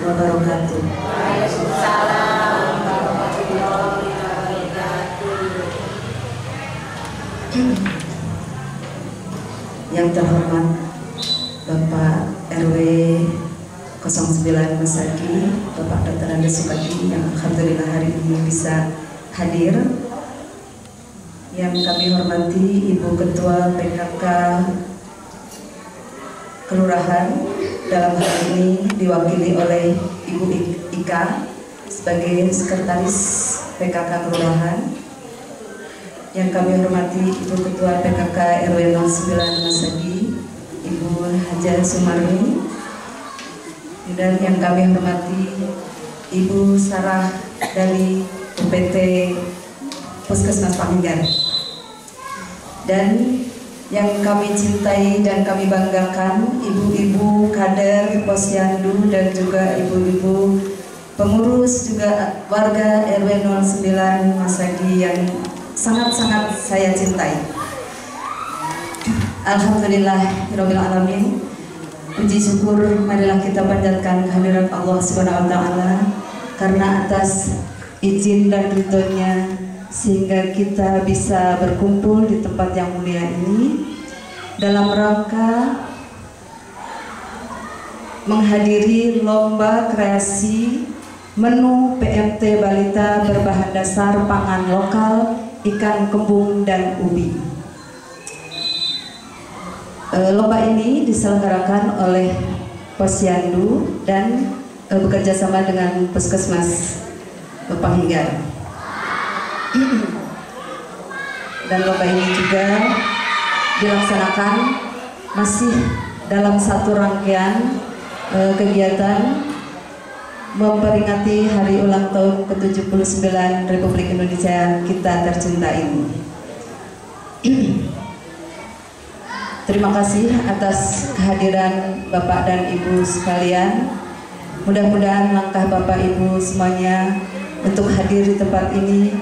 wabarakatuh. Waalaikumsalam warahmatullahi wabarakatuh. Yang terhormat Bapak RW 09 Masaki, Bapak Dr. Andes Sukadi yang alhamdulillah hari ini bisa hadir. Yang kami hormati Ibu Ketua PKK Kelurahan, dalam hal ini diwakili oleh Ibu Ika sebagai Sekretaris PKK Kelurahan. Yang kami hormati Ibu Ketua PKK RW 09 Masagi, Ibu Haja Sumarni. Dan yang kami hormati Ibu Sarah dari UPT Puskesmas Pahinggan. Dan yang kami cintai dan kami banggakan ibu-ibu kader Posyandu dan juga ibu-ibu pengurus juga warga RW 09 Masagi yang sangat-sangat saya cintai. Alhamdulillahirabbil alamin. Puji syukur marilah kita panjatkan kehadirat Allah Subhanahu wa taala karena atas izin dan ridhonya sehingga kita bisa berkumpul di tempat yang mulia ini dalam rangka menghadiri lomba kreasi menu PMT balita berbahan dasar pangan lokal, ikan kembung dan ubi. Lomba ini diselenggarakan oleh Posyandu dan bekerja sama dengan Puskesmas Pahinggan. Dan lomba ini juga dilaksanakan masih dalam satu rangkaian kegiatan memperingati hari ulang tahun ke-79 Republik Indonesia kita tercinta ini. Terima kasih atas kehadiran Bapak dan Ibu sekalian. Mudah-mudahan langkah Bapak Ibu semuanya untuk hadir di tempat ini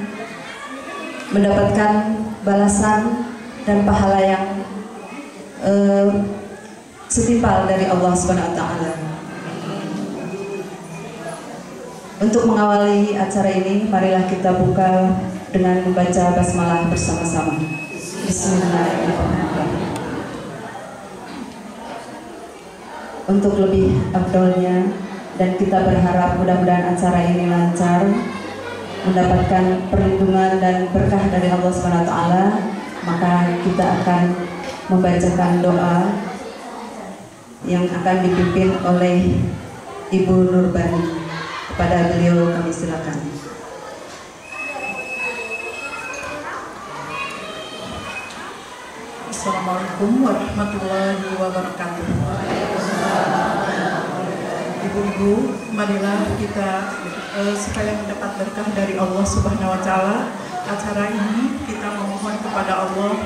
mendapatkan balasan dan pahala yang setimpal dari Allah Subhanahu wa taala. Untuk mengawali acara ini, marilah kita buka dengan membaca basmalah bersama-sama. Bismillahirrahmanirrahim. Untuk lebih afdolnya dan kita berharap mudah-mudahan acara ini lancar, mendapatkan perlindungan dan berkah dari Allah Subhanahu wa taala, maka kita akan membacakan doa yang akan dipimpin oleh Ibu Nurbani. Kepada beliau kami silakan. Assalamualaikum warahmatullahi wabarakatuh. Ibu-ibu, marilah kita supaya mendapat berkah dari Allah Subhanahu wa taala, acara ini kita memohon kepada Allah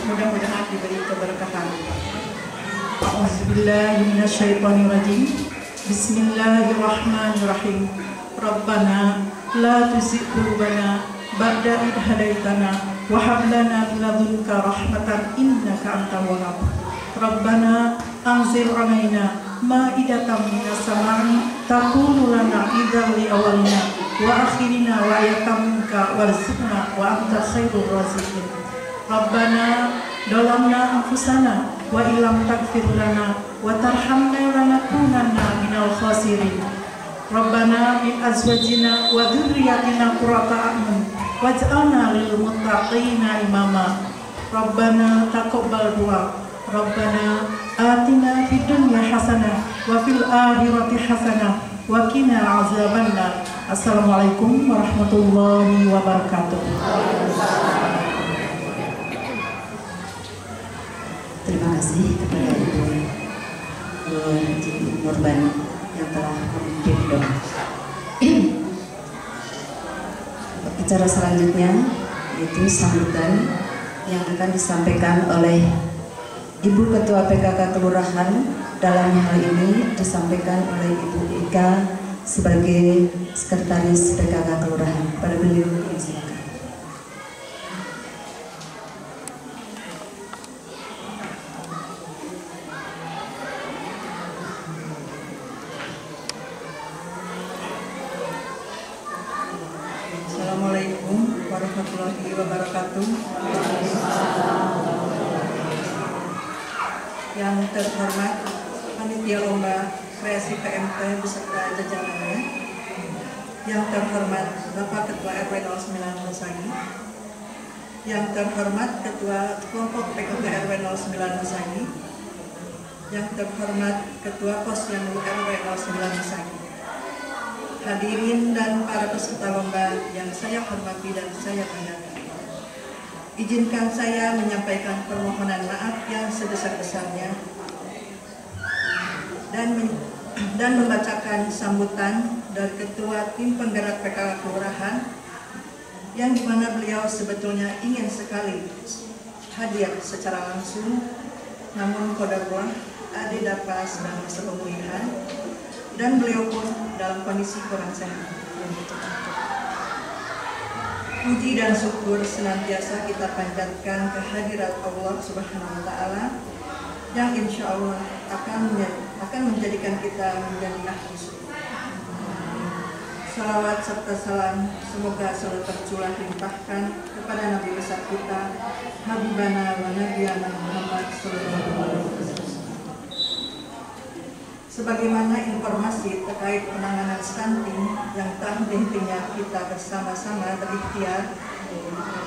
mudah-mudahan diberi keberkahan. A'udzubillahi minasyaitonirrajim. Bismillahirrahmanirrahim. Rabbana la tuzigh qulubana ba'da idh hadaitana wa hab lana min ladunka rahmatan innaka antal wahhab. Rabbana anzil 'alaina ma'idatan minas sama'i takunu lana idzal li awalina wa akhirina wa ayatan minka warzuqna wa anta khairur raziqin. Rabbana dalamna anfusana wa ilam taghfir lana wa tarhamna lanakunanna minal khasirin. Rabbana min azwajina wa dhurriyyatina qurrata a'yun waj'alna lil muttaqina imama. Rabbana taqabbal du'a. Rabbana atina fid dunya hasanah wa fil akhirati hasanah wa qina azabannar. Assalamualaikum warahmatullahi wabarakatuh. Terima kasih kepada Ibu Haji Nurbani yang telah memimpin doa. Acara selanjutnya yaitu sambutan yang akan disampaikan oleh Ibu Ketua PKK Kelurahan. Dalam hal ini disampaikan oleh Ibu Ika sebagai Sekretaris PKK Kelurahan. Pada beliau silakan. warahmatullahi wabarakatuh. Yang terhormat Panitia Lomba Kreasi PMT beserta jajarannya. Yang terhormat Bapak Ketua RW 09 Masagi. Yang terhormat Ketua Kelompok PKK RW 09 Masagi. Yang terhormat Ketua Posyandu RW 09 Masagi. Hadirin dan para peserta lomba yang saya hormati dan saya banggakan. Izinkan saya menyampaikan permohonan maaf yang sebesar-besarnya dan membacakan sambutan dari Ketua Tim Penggerak PKK Kelurahan yang dimana beliau sebetulnya ingin sekali hadir secara langsung, namun qadarullah Ade sedang masa pemulihan dan beliau pun dalam kondisi kurang sehat. Puji dan syukur senantiasa kita panjatkan kehadirat Allah Subhanahu wa Ta'ala yang insya Allah akan menjadikan kita menjadi ahli surga. Salawat serta salam semoga selalu tercurah limpahkan kepada Nabi besar kita, Habibana wa Nabiyana Muhammad sallallahu alaihi wasallam. Sebagaimana informasi terkait penanganan stunting yang telah henti-hentinya kita bersama-sama berikhtiar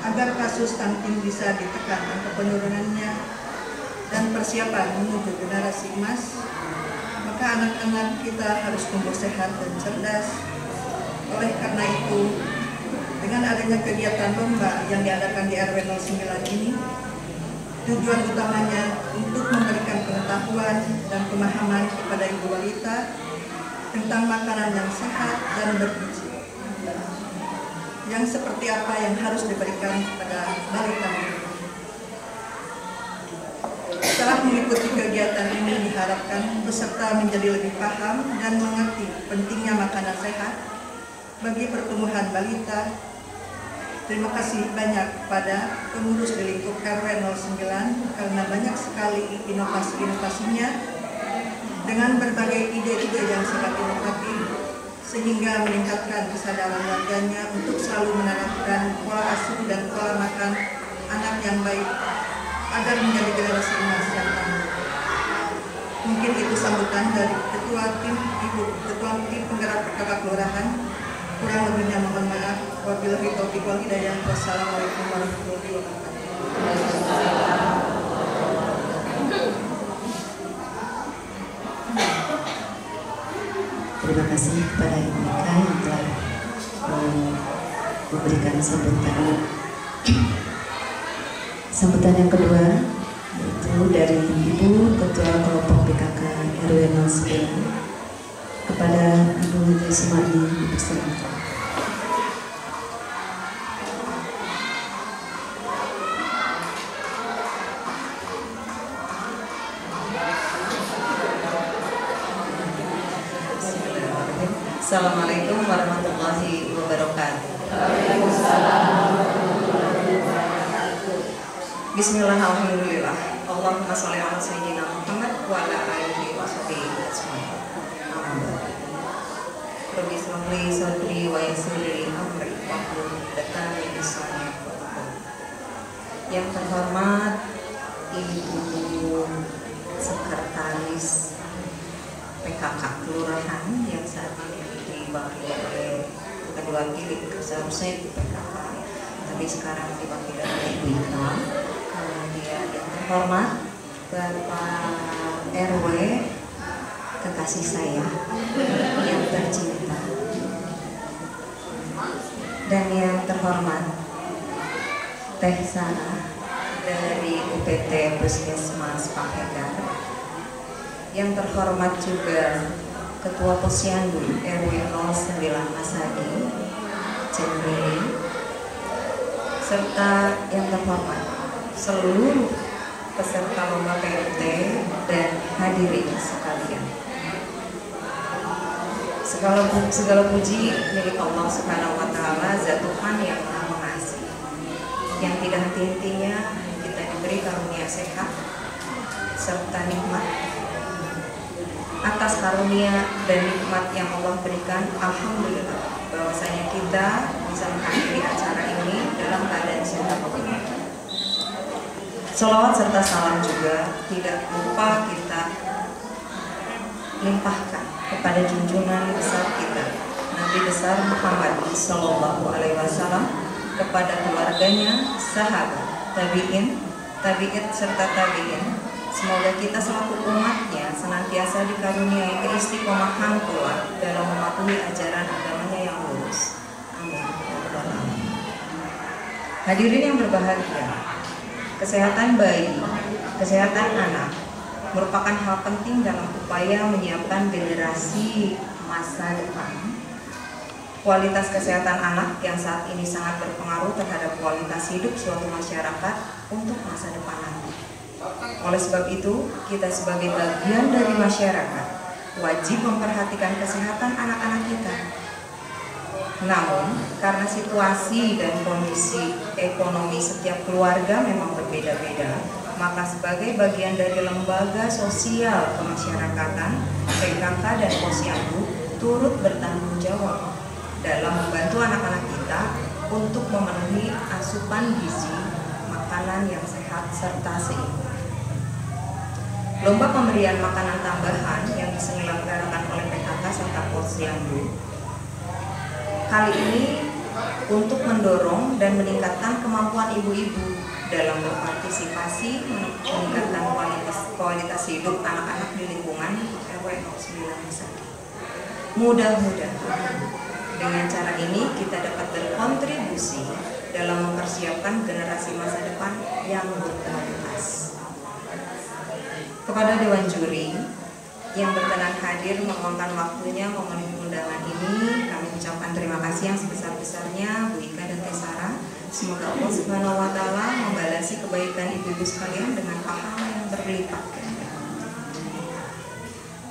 agar kasus stunting bisa ditekan angka penurunannya dan persiapan menuju generasi emas, maka anak-anak kita harus tumbuh sehat dan cerdas. Oleh karena itu, dengan adanya kegiatan lomba yang diadakan di RW 09 ini, tujuan utamanya untuk memberikan pengetahuan dan pemahaman kepada ibu balita tentang makanan yang sehat dan bergizi, yang seperti apa yang harus diberikan kepada balita. Setelah mengikuti kegiatan ini diharapkan peserta menjadi lebih paham dan mengerti pentingnya makanan sehat bagi pertumbuhan balita. Terima kasih banyak kepada pengurus di lingkup RW 09 karena banyak sekali inovasi-inovasinya dengan berbagai ide-ide yang sangat inovatif sehingga meningkatkan kesadaran warganya untuk selalu menerapkan pola asuh dan pola makan anak yang baik agar menjadi generasi emas yang tangguh. Mungkin itu sambutan dari Ketua Tim Penggerak PKK Kelurahan. Kurang lebihnya mohon maaf. Wabillahi taufiq wal hidayah. Wassalamualaikum warahmatullahi wabarakatuh. Terima kasih kepada Ibu Mika yang telah memberikan sambutan yang kedua, yaitu dari Ibu Ketua Kelompok PKK RW 09 kepada Ibu Haji Sumardi beserta. Assalamualaikum warahmatullahi wabarakatuh. Bismillah, alhamdulillah. Allahumma sholli ala sayyidina Muhammad wa ala alihi wa sahbihi ajmain. Rabbi shrah li sadri wa yassir li amri wahlul 'uqdatam min lisani yafqahu qawli. Yang terhormat Ibu Sekretaris PKK Kelurahan yang saat ini diwakili oleh bukan diwakili, seharusnya itu PKK, tapi sekarang diwakili oleh Ibu Ika. Kemudian yang terhormat Bapak RW kekasih saya yang tercinta, dan yang terhormat Teh Sarah dari UPT Puskesmas Panghegar. Yang terhormat juga Ketua Posyandu RW 09 Masagi Cendri, serta yang terhormat seluruh peserta lomba PMT dan hadirin sekalian. Segala puji milik Allah Subhanahu wa Ta'ala, Zat Tuhan yang Maha Mengasihi, yang tidak henti-hentinya kita diberi karunia sehat serta nikmat. Atas karunia dan nikmat yang Allah berikan, alhamdulillah bahwasanya kita bisa menghadiri acara ini dalam keadaan sehat. Sholawat serta salam juga tidak lupa kita limpahkan kepada junjungan besar kita, Nabi besar Muhammad Sallallahu Alaihi Wasallam, kepada keluarganya, sahabat, tabiin, serta tabiin. Semoga kita selaku umatnya senantiasa dikaruniai keistiqomahan pula dalam mematuhi ajaran agamanya yang lurus. Amin. Hadirin yang berbahagia, kesehatan bayi, kesehatan anak merupakan hal penting dalam upaya menyiapkan generasi masa depan. Kualitas kesehatan anak yang saat ini sangat berpengaruh terhadap kualitas hidup suatu masyarakat untuk masa depan nanti. Oleh sebab itu, kita sebagai bagian dari masyarakat wajib memperhatikan kesehatan anak-anak kita. Namun, karena situasi dan kondisi ekonomi setiap keluarga memang berbeda-beda, maka sebagai bagian dari lembaga sosial kemasyarakatan, PKK dan Posyandu turut bertanggung jawab dalam membantu anak-anak kita untuk memenuhi asupan gizi, makanan yang sehat serta seimbang. Lomba pemberian makanan tambahan yang diselenggarakan oleh PKK serta Posyandu kali ini untuk mendorong dan meningkatkan kemampuan ibu-ibu dalam berpartisipasi meningkatkan kualitas hidup anak-anak di lingkungan RW 09 Masagi. Mudah-mudahan dengan cara ini kita dapat berkontribusi dalam mempersiapkan generasi masa depan yang berkualitas. Kepada Dewan Juri yang berkenan hadir meluangkan waktunya memenuhi undangan ini, kami ucapkan terima kasih yang sebesar-besarnya Bu Ika dan Tesara. Semoga Allah Subhanahu wa Ta'ala membalasi kebaikan ibu-ibu sekalian dengan pahala yang berlipat.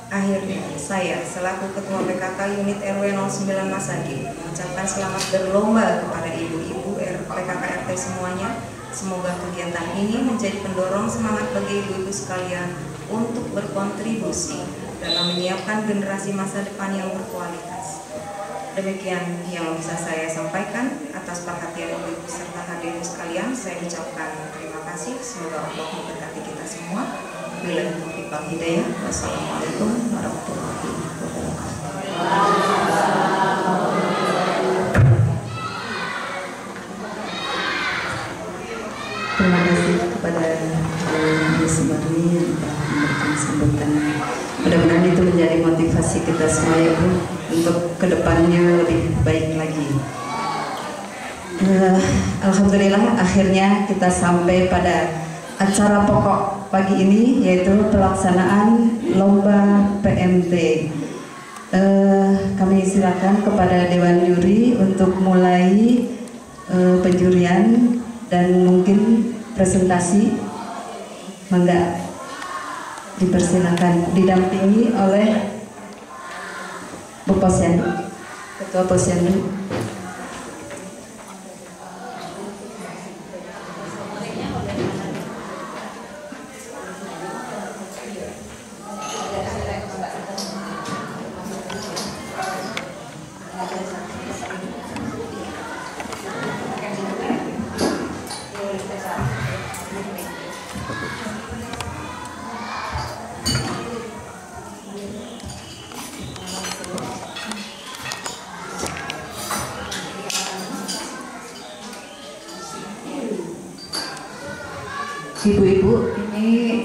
Akhirnya, saya selaku Ketua PKK Unit RW 09 Masagi mengucapkan selamat berlomba kepada ibu-ibu PKK RT semuanya. Semoga kegiatan ini menjadi pendorong semangat bagi ibu-ibu sekalian untuk berkontribusi dalam menyiapkan generasi masa depan yang berkualitas. Demikian yang bisa saya sampaikan. Atas perhatian ibu-ibu serta hadirin sekalian, saya ucapkan terima kasih. Semoga Allah memberkati kita semua. Billahi taufiq wal hidayah. Wassalamualaikum warahmatullahi wabarakatuh. Terima kasih kepada Ibu Sumarni yang telah memberikan sambutan. Mudah-mudahan itu menjadi motivasi kita semua ya Bu, untuk kedepannya lebih baik lagi. Alhamdulillah akhirnya kita sampai pada acara pokok pagi ini, yaitu pelaksanaan lomba PMT. Kami silakan kepada Dewan Juri untuk mulai penjurian dan mungkin presentasi. Mangga dipersilakan, didampingi oleh Bu Posyandu, Ketua Posyandu. Ibu-ibu, ini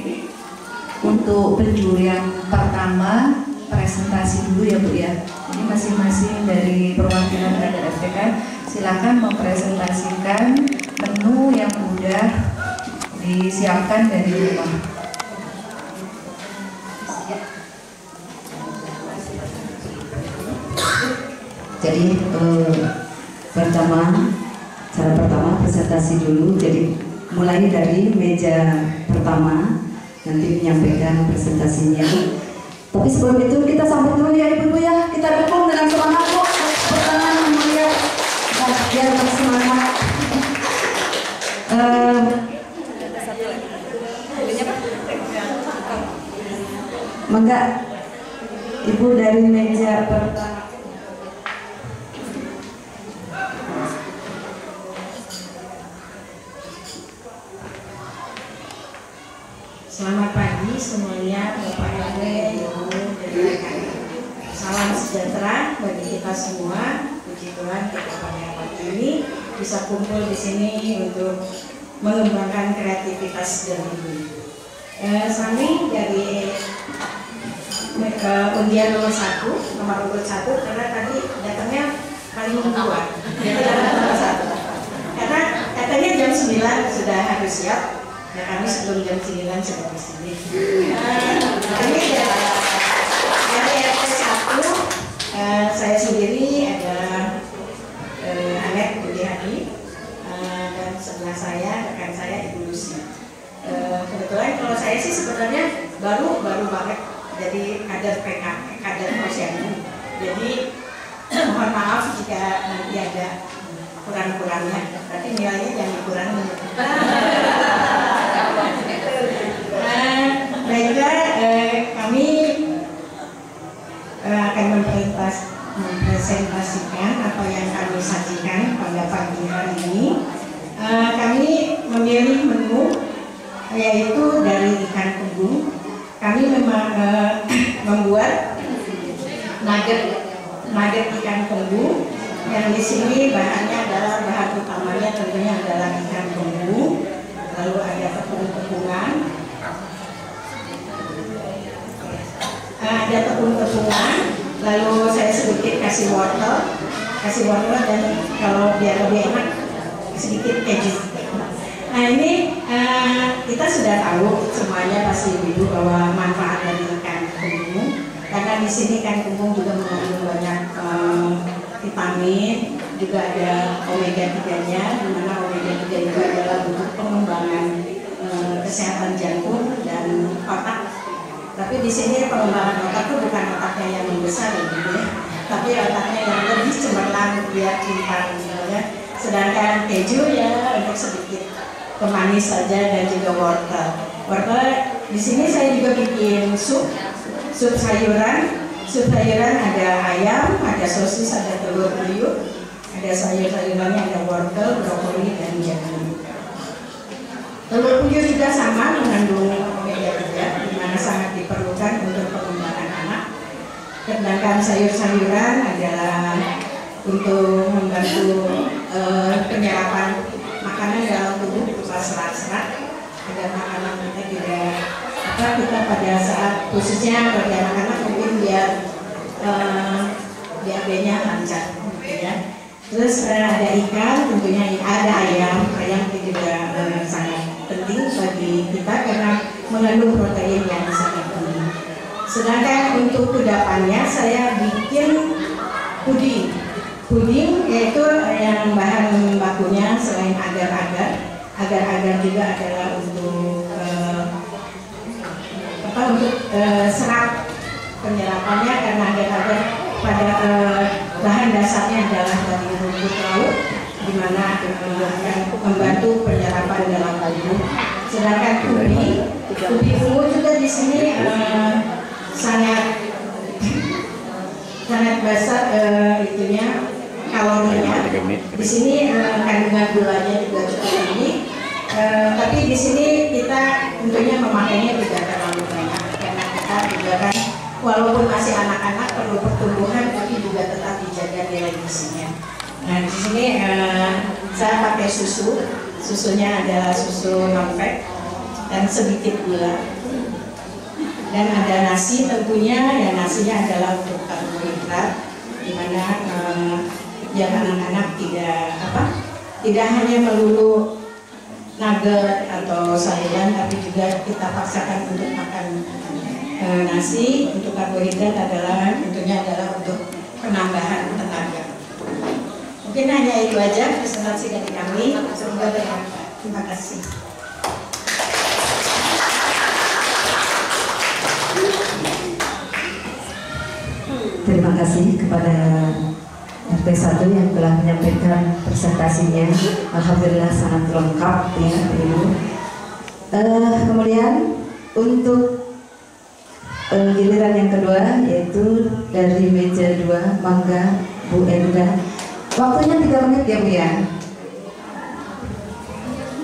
untuk penjurian pertama presentasi dulu ya Bu ya. Ini masing-masing dari perwakilan dari FPK silakan mempresentasikan menu yang sudah disiapkan dari rumah. Jadi cara pertama presentasi dulu. Jadi mulai dari meja pertama, nanti menyampaikan presentasinya. Tapi sebelum itu kita sambut dulu ya ibu-ibu ya. Kita dukung dengan semangat Bu. Pertanyaan yang mulia, biar bersemangat. Mangga Ibu dari meja pertama. pagi semuanya, Bapak RW, Ibu, dan rekan. Salam sejahtera bagi kita semua. Puji Tuhan kita pada pagi ini bisa kumpul di sini untuk mengembangkan kreativitas dan ibu. Kami dari undian nomor 1, karena tadi datangnya paling duluan. Nomor 1. Karena katanya jam 9 sudah harus siap. Ya kami sebelum jam 9 sudah di sini. Kami dari RT 1, saya sendiri ada Anet Budi Hadi, dan sebelah saya rekan saya Ibu Lucy. Kebetulan kalau saya sih sebenarnya baru banget jadi kader PKK, kader Posyandu. Jadi mohon maaf jika nanti ada kurang-kurangnya, tapi nilainya jangan dikurangi. Baiklah, kami akan mempresentasikan apa yang kami sajikan pada pagi hari ini. Kami memilih menu yaitu dari ikan kembung. Kami membuat nugget ikan kembung yang di sini bahan utamanya tentunya adalah ikan kembung, lalu ada tepung-tepungan, lalu saya sedikit kasih wortel dan kalau biar lebih enak sedikit keju. Nah ini kita sudah tahu semuanya pasti ibu bahwa manfaat dari ikan kembung, karena di sini ikan kembung juga mengandung banyak vitamin, juga ada omega 3-nya, di mana omega 3 itu adalah untuk pengembangan kesehatan jantung dan otak. Tapi di sini pengembangan otak itu bukan otaknya yang membesar ya, tapi otaknya yang lebih cemerlang biar pintar ya. Sedangkan keju ya untuk sedikit pemanis saja, dan juga wortel. Di sini saya juga bikin sup sayuran. Sup sayuran ada ayam, ada sosis, ada telur puyuh, ada sayur-sayurannya, ada wortel, brokoli, dan jagung. Telur puyuh juga sama mengandung omega 3, di mana sangat diperlukan untuk pengembangan anak. Sedangkan sayur-sayuran adalah untuk membantu penyerapan makanan dalam tubuh berupa serat-serat agar makanan kita kita pada saat khususnya bagi anak-anak mungkin biar BAB-nya lancar ya. Terus ada ikan, tentunya ada ayam itu juga sangat penting bagi kita karena mengandung protein yang sangat tinggi. Sedangkan untuk kudapannya saya bikin puding yaitu yang bahan bakunya selain agar-agar juga adalah untuk serat penyerapannya, karena agar-agar pada bahan dasarnya adalah dari rumput laut, di mana akan membantu penyerapan dalam tubuh. Sedangkan ubi ungu juga di sini sangat besar kalorinya. Di sini kandungan gulanya juga cukup tinggi. Tapi di sini kita tentunya memakainya tidak terlalu banyak, karena kita juga kan walaupun masih anak-anak perlu pertumbuhan, tapi juga tetap dijaga nilai gizinya. Nah di sini saya pakai susunya adalah susu non-fat dan sedikit gula, dan ada nasi tentunya, ya nasinya adalah untuk karbohidrat, dimana biar anak-anak tidak hanya melulu nugget atau sayuran, tapi juga kita paksakan untuk makan nasi. Untuk karbohidrat tentunya adalah untuk penambahan tenaga. Mungkin hanya itu aja presentasi dari kami, semoga bermanfaat. Terima kasih. Terima kasih kepada RT 1 yang telah menyampaikan presentasinya. Alhamdulillah sangat lengkap ya Ibu. Kemudian untuk giliran yang kedua yaitu dari meja 2, mangga Bu Enda. Waktunya 3 menit ya Bu ya.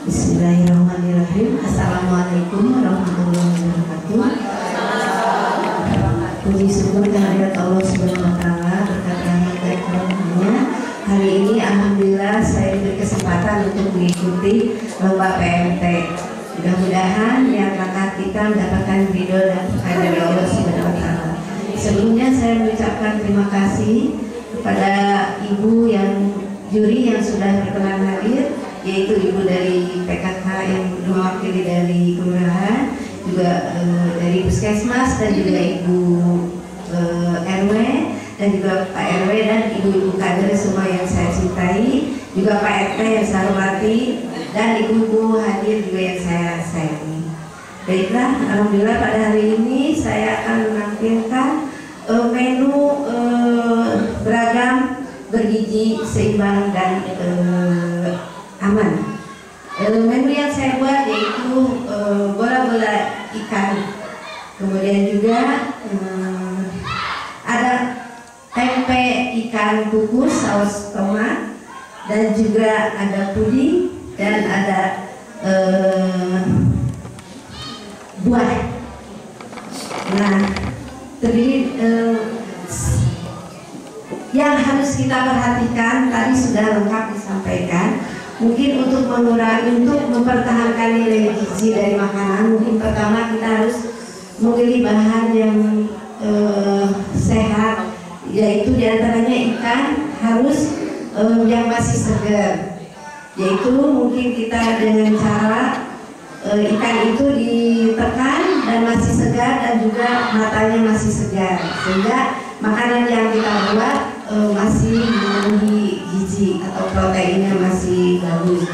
Bismillahirrahmanirrahim. Assalamualaikum warahmatullahi wabarakatuh. Puji syukur kehadirat Allah Subhanahu wa taala berkat rahmat dan karunia. Hari ini alhamdulillah saya diberi kesempatan untuk mengikuti lomba PMT. Mudah-mudahan yang langkah kita mendapatkan ridho dan berkah dari Allah Subhanahu wa taala. Sebelumnya saya mengucapkan terima kasih kepada ibu yang juri yang sudah berkenan hadir, yaitu ibu dari PKK yang mewakili dari kelurahan, juga dari puskesmas dan juga ibu RW dan juga Pak RW dan ibu-ibu kader semua yang saya cintai, juga Pak RT yang saya hormati dan ibu-ibu hadir juga yang saya sayangi. Baiklah, alhamdulillah pada hari ini saya akan menampilkan menu beragam, bergizi, seimbang dan aman. Menu yang saya buat yaitu bola-bola ikan, kemudian juga ada tempe ikan kukus saus tomat, dan juga ada puding dan ada buah. Nah, terdiri yang harus kita perhatikan tadi sudah lengkap disampaikan. Mungkin untuk mengurangi, untuk mempertahankan nilai gizi dari makanan, mungkin pertama kita harus memilih bahan yang sehat, yaitu diantaranya ikan harus yang masih segar, yaitu mungkin kita dengan cara ikan itu ditekan dan masih segar dan juga matanya masih segar, sehingga makanan yang kita buat masih memenuhi gizi atau proteinnya masih bagus.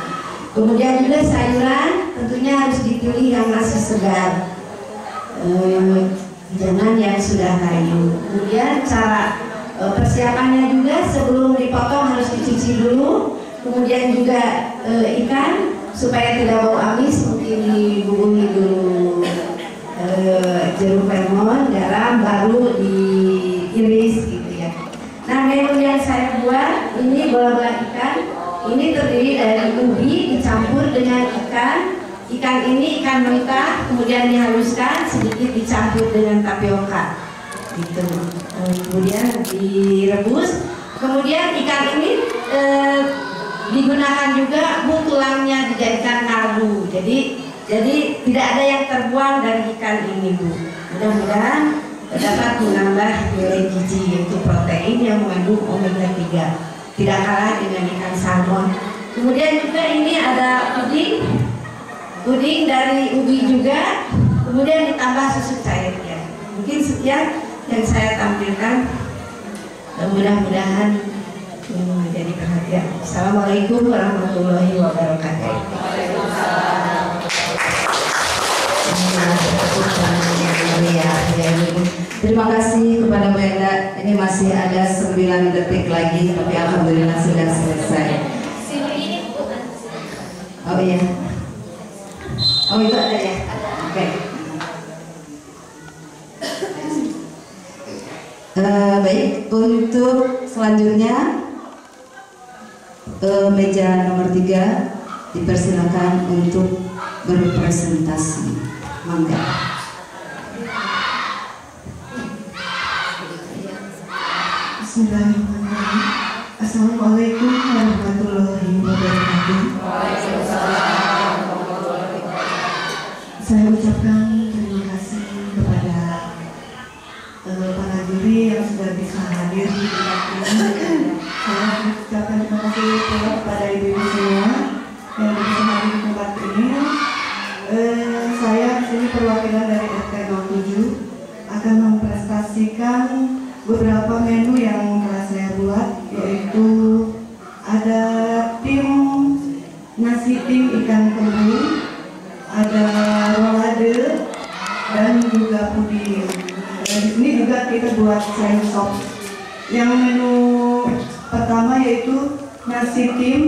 Kemudian juga sayuran tentunya harus dipilih yang masih segar, jangan yang sudah layu. Kemudian cara persiapannya juga sebelum dipotong harus dicuci dulu. Kemudian juga ikan supaya tidak bau amis mungkin dibumbui dulu jeruk lemon, garam, baru diiris gitu ya. Nah, menu yang saya buat ini bola-bola ikan. Ini terdiri dari ubi dicampur dengan ikan. Ikan ini ikan mentah, kemudian dihaluskan sedikit dicampur dengan tapioka. Gitu. Kemudian direbus. Kemudian ikan ini digunakan juga tulangnya dijadikan kaldu. Jadi tidak ada yang terbuang dari ikan ini, Bu. Mudah-mudahan dapat menambah nilai gizi, yaitu protein yang mengandung omega 3, tidak kalah dengan ikan salmon. Kemudian juga ini ada puding dari ubi juga, kemudian ditambah susu cairnya. Mungkin sekian yang saya tampilkan, mudah-mudahan menjadi perhatian. Assalamualaikum warahmatullahi wabarakatuh. Terima kasih kepada Bu Enda. Ini masih ada 9 detik lagi, tapi alhamdulillah sudah selesai. Oh iya. Oh itu ada ya? Oke. Baik, untuk selanjutnya meja nomor 3 dipersilakan untuk berpresentasi. Mangga. Bismillahirrahmanirrahim. Assalamualaikum warahmatullahi wabarakatuh. Saya ucapkan terima kasih kepada para juri yang sudah bisa hadir di tempat ini. Saya ucapkan terima kasih kepada ibu-ibu semua yang bisa hadir di tempat ini. Saya di sini perwakilan dari RT 07 akan mempresentasikan beberapa menu yang telah saya buat, yaitu ada tim nasi tim ikan kembung, ada rolade dan juga puding. Dan di sini juga kita buat sayur sop. Yang menu pertama yaitu nasi tim,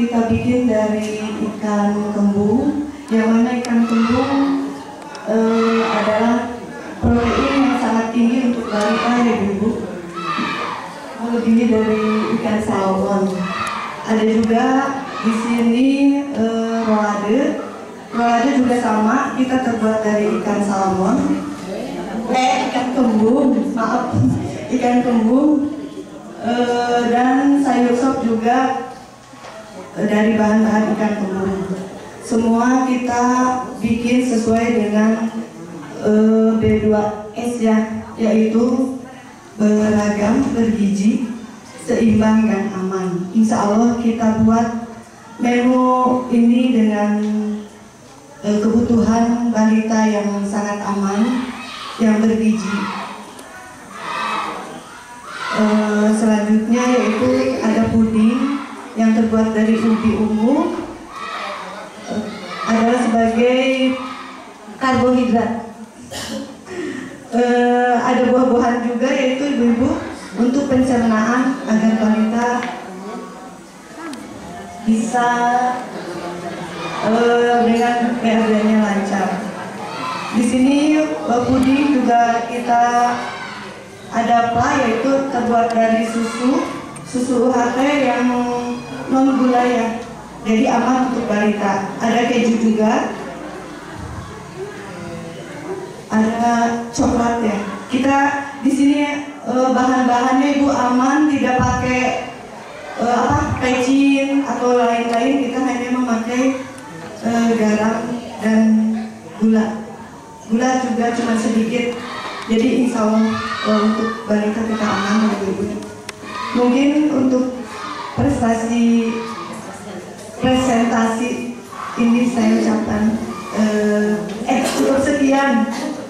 kita bikin dari ikan kembung, yang mana ikan kembung adalah protein yang sangat tinggi untuk balita ya ibu, melebihi dari ikan salmon. Ada juga di sini Rolade juga sama, kita terbuat dari ikan salmon, ikan kembung, maaf, ikan kembung, dan sayur sop juga dari bahan-bahan ikan kembung. Semua kita bikin sesuai dengan B2S ya, yaitu beragam, bergizi, seimbang dan aman. Insya Allah kita buat menu ini dengan kebutuhan balita yang sangat aman, yang bergizi. Selanjutnya yaitu ada puding yang terbuat dari ubi ungu, adalah sebagai karbohidrat. Ada buah-buahan juga yaitu ibu-ibu untuk pencernaan agar balita bisa dengan PRD-nya lancar. Di sini puding juga kita ada apa, yaitu terbuat dari susu UHT yang non gula ya, jadi aman untuk balita. Ada keju juga, ada coklat ya. Kita di sini bahan-bahannya ibu aman, tidak pakai pecin atau lain-lain. Kita hanya memakai garam dan gula. Gula juga cuma sedikit. Jadi insya Allah untuk balita kita aman ibu. Mungkin untuk presentasi ini saya ucapkan cukup sekian.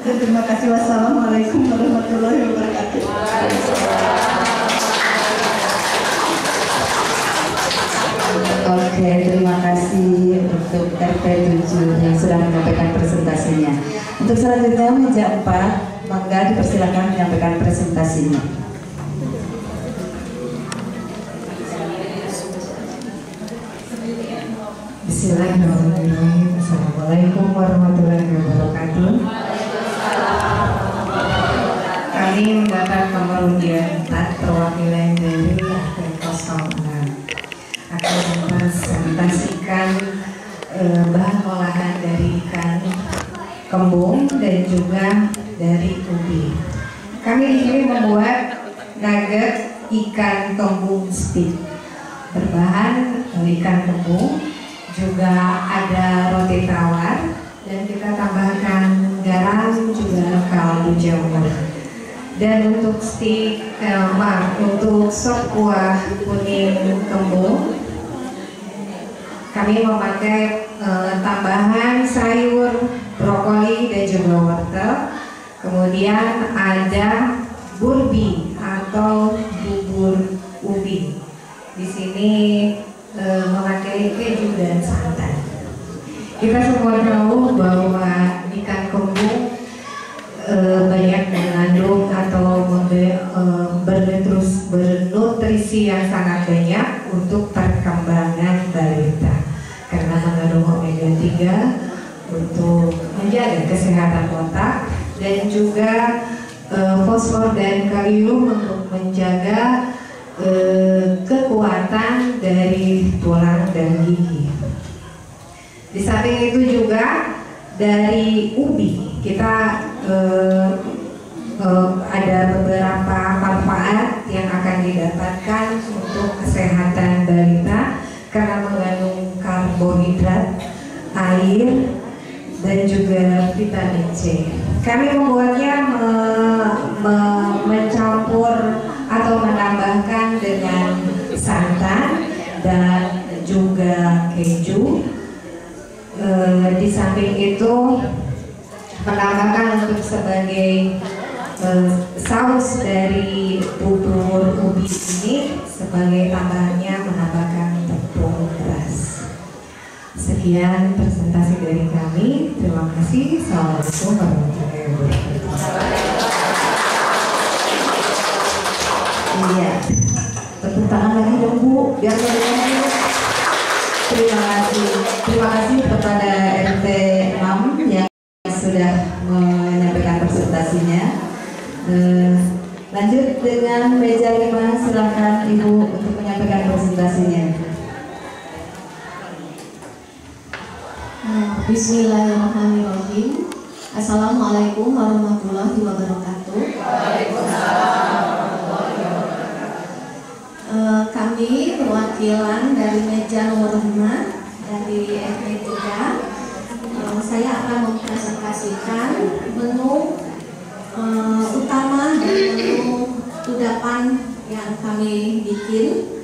Terima kasih. Wassalamualaikum warahmatullahi wabarakatuh. Oke, terima kasih untuk RT 7 yang sudah menyampaikan presentasinya. Untuk selanjutnya meja 4, maka dipersilakan menyampaikan presentasinya. Bismillahirrahmanirrahim. Assalamualaikum warahmatullahi wabarakatuh. Kami mendapat nomor undian 4 perwakilan dari RT 06 akan mempresentasikan bahan olahan dari ikan kembung dan juga dari ubi. Kami di sini membuat nugget ikan kembung steak berbahan ikan kembung, juga ada roti tawar, dan kita tambahkan garam juga kaldu jamur. Dan untuk untuk sop kuah kuning kembung, kami memakai tambahan sayur brokoli dan juga wortel. Kemudian ada burbi atau bubur ubi. Di sini memakai keju dan santan. Kita semua tahu bahwa ikan kembung banyak mengandung atau bernutrisi yang sangat banyak untuk perkembangan balita, karena mengandung omega 3 untuk menjaga kesehatan otak, dan juga fosfor dan kalium untuk menjaga kekuatan dari tulang dan gigi. Di samping itu juga dari ubi kita ada beberapa manfaat yang akan didapatkan untuk kesehatan balita karena mengandung karbohidrat, air, dan juga vitamin C. Kami membuatnya mencampur atau menambahkan dengan santan dan juga keju. Di samping itu menambahkan untuk sebagai saus dari bubur ubi ini, sebagai tambahannya menambahkan tepung beras. Sekian presentasi dari kami. Terima kasih. Assalamualaikum warahmatullahi wabarakatuh. Iya, tepuk tangan lagi dong Bu, biar lebih. Terima kasih kepada RT 6 yang sudah menyampaikan presentasinya. Lanjut dengan meja 5, silakan Ibu untuk menyampaikan presentasinya. Bismillahirrahmanirrahim. Assalamualaikum warahmatullahi wabarakatuh. Kami perwakilan dari meja nomor 5 dari RT 3. Saya akan mempresentasikan menu utama dan menu kudapan yang kami bikin.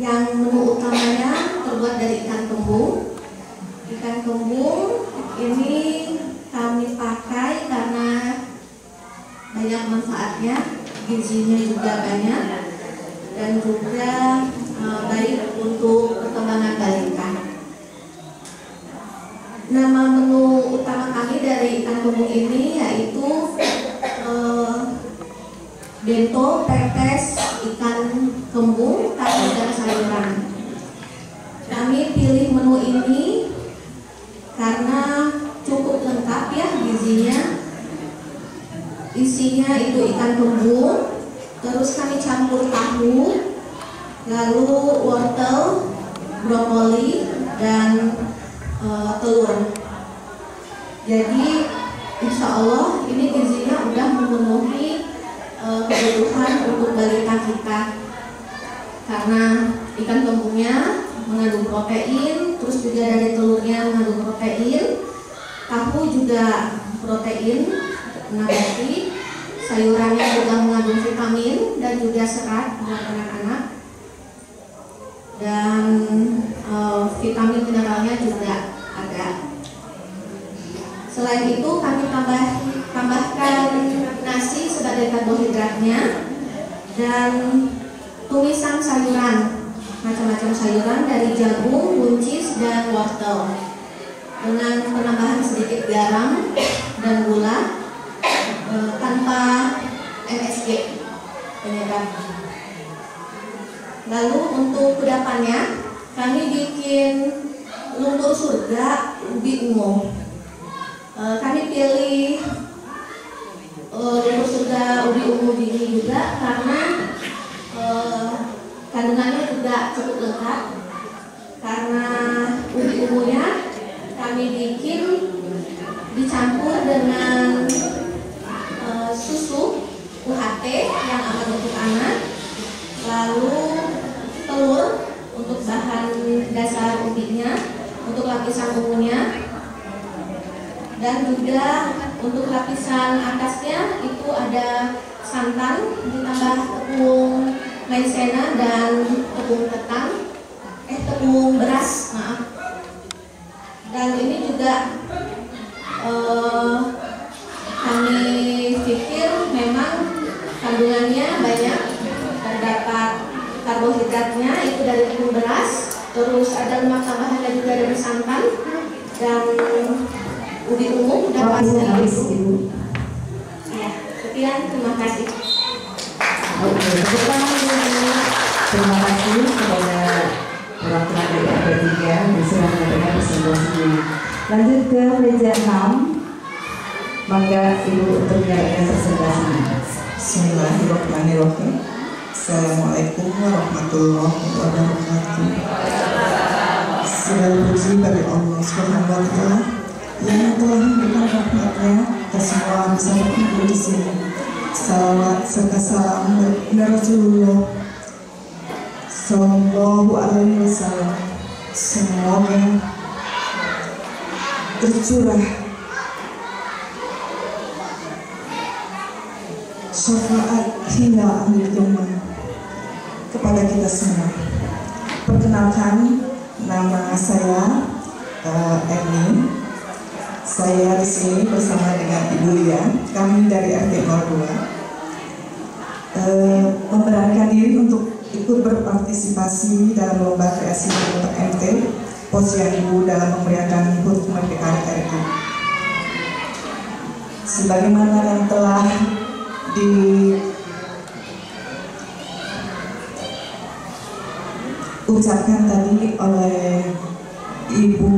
Yang menu utamanya terbuat dari ikan kembung. Ikan kembung ini kami pakai karena banyak manfaatnya, gizinya juga banyak, dan juga baik untuk perkembangan balita. Nama menu utama kami dari ikan kembung ini yaitu bento pepes ikan kembung kari dan sayuran. Kami pilih menu ini karena cukup lengkap ya gizinya. Isinya itu ikan kembung, terus kami campur tahu, lalu wortel, brokoli, dan telur. Jadi insya Allah ini gizinya udah memenuhi kebutuhan untuk balita kita, karena ikan kembungnya mengandung protein, terus juga dari telurnya mengandung protein, tahu juga protein nabati, sayurannya juga mengandung vitamin dan juga serat buat anak-anak, dan vitamin mineralnya juga ada. Selain itu kami tambahkan nasi sebagai karbohidratnya dan tumisan sayuran, macam-macam sayuran dari jagung, buncis, dan wortel, dengan penambahan sedikit garam dan gula tanpa MSG penyedap. Lalu untuk kudapannya kami bikin lumpur surga ubi ungu. Kami pilih lumpur surga ubi ungu ini juga karena kandungannya juga cukup lengkap, karena ubi ungunya kami bikin dicampur dengan susu UHT yang aman untuk anak, lalu telur untuk bahan dasar ubinya, untuk lapisan ungunya, dan juga untuk lapisan atasnya itu ada santan ditambah tepung maizena dan tepung tepung beras, maaf. Dan ini juga kami pikir memang kandungannya banyak, terdapat karbohidratnya itu dari tepung beras, terus ada lemak tambahan dan juga dari santan, dan ubi ungu dan pasti itu. Ya, sekian, terima kasih. Oke, terima kasih kepada perwakilan dari RT 3 yang sudah menyampaikan presentasinya. Lanjut ke meja 6. Maka Ibu untuk menyampaikan presentasinya. Bismillahirrahmanirrahim. Assalamualaikum warahmatullahi wabarakatuh. Segala puji bagi Allah Subhanahu wa Ta'ala yang telah memberikan rahmatnya ke semua bisa berkumpul di sini. Salawat serta salam kepada Rasulullah Sallallahu Alaihi Wasallam semoga tercurah syafaat hingga akhir zaman kepada kita semua. Perkenalkan, nama saya Eni. Saya di sini bersama dengan Ibu Lia. Kami dari RT 02 memberanikan diri untuk ikut berpartisipasi dalam lomba kreasi untuk MT Posyandu dalam memeriahkan HUT kemerdekaan RI. Sebagaimana yang telah diucapkan tadi oleh Ibu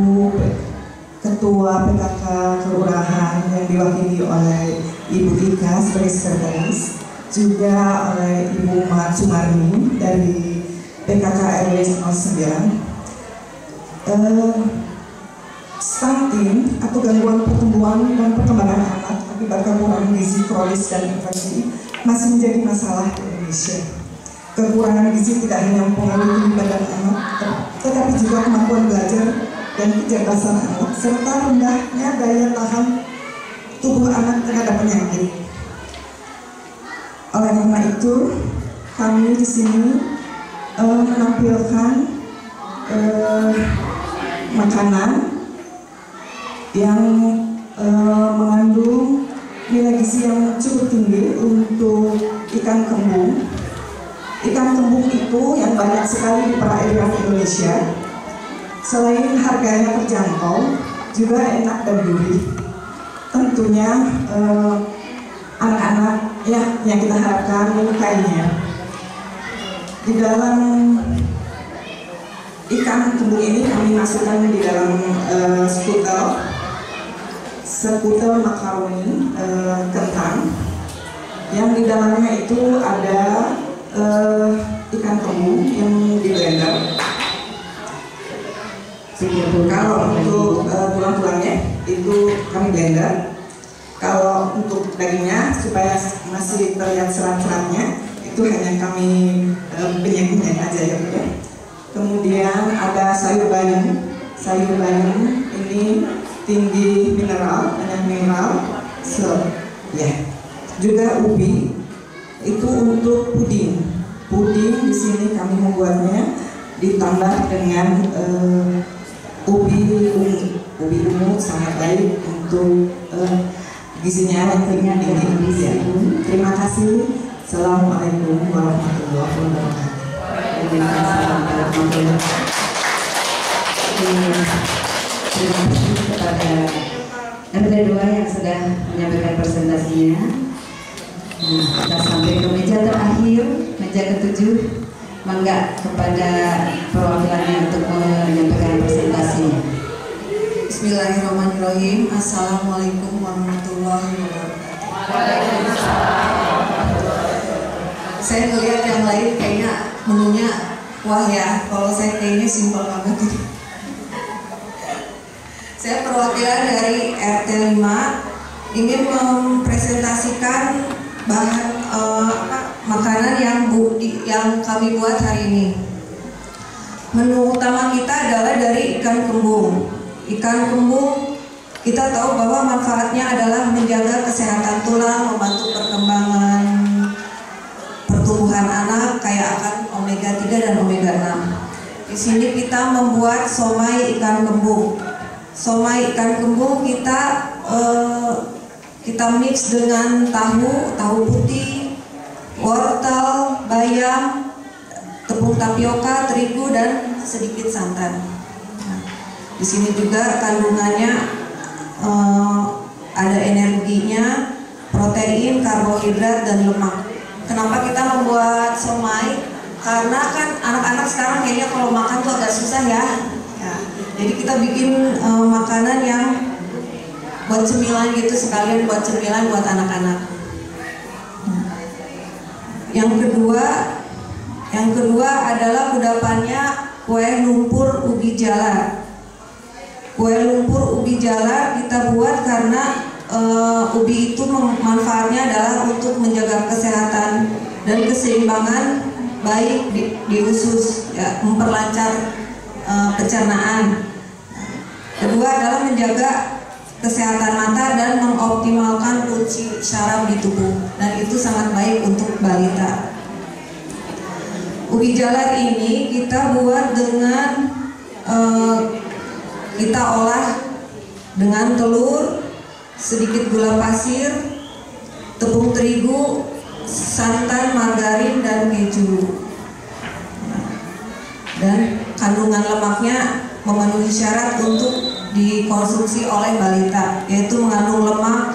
Ketua PKK Kelurahan yang diwakili oleh Ibu Ika sebagai sekretaris, juga oleh Ibu Mat Sumarni dari PKK RW 09. stunting atau gangguan pertumbuhan dan perkembangan anak akibat kekurangan gizi kronis dan infeksi masih menjadi masalah di Indonesia. Kekurangan gizi tidak hanya mempengaruhi badan anak, tetapi juga kemampuan belajar dan kecerdasan anak, serta rendahnya daya tahan tubuh anak terhadap penyakit. Oleh karena itu, kami di sini menampilkan makanan yang mengandung nilai gizi yang cukup tinggi untuk ikan kembung. Ikan kembung itu yang banyak sekali di perairan Indonesia. Selain harganya terjangkau, juga enak dan gurih. Tentunya anak-anak yang kita harapkan menyukainya. Di dalam ikan kembung ini kami masukkan di dalam skutel makaroni kentang, yang di dalamnya itu ada ikan kembung yang di blender. Kalau untuk tulang-tulangnya itu kami blender. Kalau untuk dagingnya supaya masih terlihat serat-seratnya itu hanya kami penyet-penyet aja ya. Kemudian ada sayur bayam. Sayur bayam ini tinggi mineral, banyak mineral. Juga ubi itu untuk puding. Puding di sini kami membuatnya ditambah dengan ubi ungu sangat baik untuk gizinya yang tinggi. Terima kasih. Assalamualaikum warahmatullahi wabarakatuh. Terima kasih kepada RT2 yang sudah menyampaikan presentasinya. Kita sampai ke meja terakhir, meja ke-7. Mangga kepada perwakilannya untuk menyampaikan presentasinya. Bismillahirrahmanirrahim. Assalamualaikum warahmatullahi wabarakatuh. Saya melihat yang lain kayaknya menunya wah ya, kalau saya kayaknya simpel banget gitu. Saya perwakilan dari RT 5 ingin mempresentasikan bahan makanan yang kami buat hari ini. Menu utama kita adalah dari ikan kembung. Ikan kembung kita tahu bahwa manfaatnya adalah menjaga kesehatan tulang, membantu perkembangan pertumbuhan anak, kaya akan omega 3 dan omega 6. Di sini kita membuat somai ikan kembung. Somai ikan kembung kita mix dengan tahu putih, wortel, bayam, tepung tapioka, terigu dan sedikit santan. Nah, di sini juga kandungannya ada energinya, protein, karbohidrat dan lemak. Kenapa kita membuat somai? Karena kan anak-anak sekarang kayaknya kalau makan tuh agak susah ya. Jadi kita bikin makanan yang buat cemilan gitu, sekalian buat cemilan buat anak-anak. Yang kedua adalah kudapannya kue lumpur ubi jalar. Kue lumpur ubi jalar kita buat karena ubi itu manfaatnya adalah untuk menjaga kesehatan dan keseimbangan baik di usus, ya, memperlancar pencernaan. Kedua adalah menjaga kesehatan mata dan mengoptimalkan fungsi syaraf di tubuh, dan itu sangat baik untuk balita. Ubi jalar ini kita buat dengan kita olah dengan telur, sedikit gula pasir, tepung terigu, santan, margarin dan keju. Dan kandungan lemaknya memenuhi syarat untuk dikonsumsi oleh balita, yaitu mengandung lemak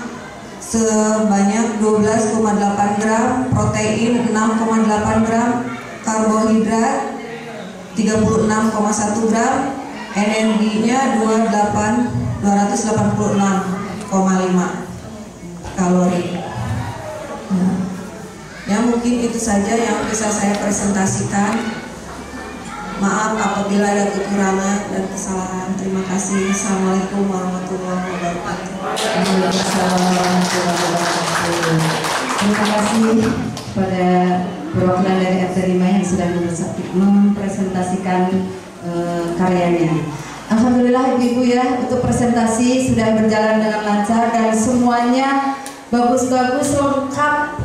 sebanyak 12,8 gram, protein 6,8 gram, karbohidrat 36,1 gram, energinya 286,5 kalori. Ya, mungkin itu saja yang bisa saya presentasikan. Maaf apabila ada kekurangan dan kesalahan. Terima kasih. Assalamualaikum warahmatullahi wabarakatuh. Waalaikumsalam warahmatullahi wabarakatuh. Terima kasih kepada perwakilan dari RT5 yang sudah mempresentasikan karyanya. Alhamdulillah ibu-ibu ya, untuk presentasi sudah berjalan dengan lancar dan semuanya bagus-bagus, lengkap,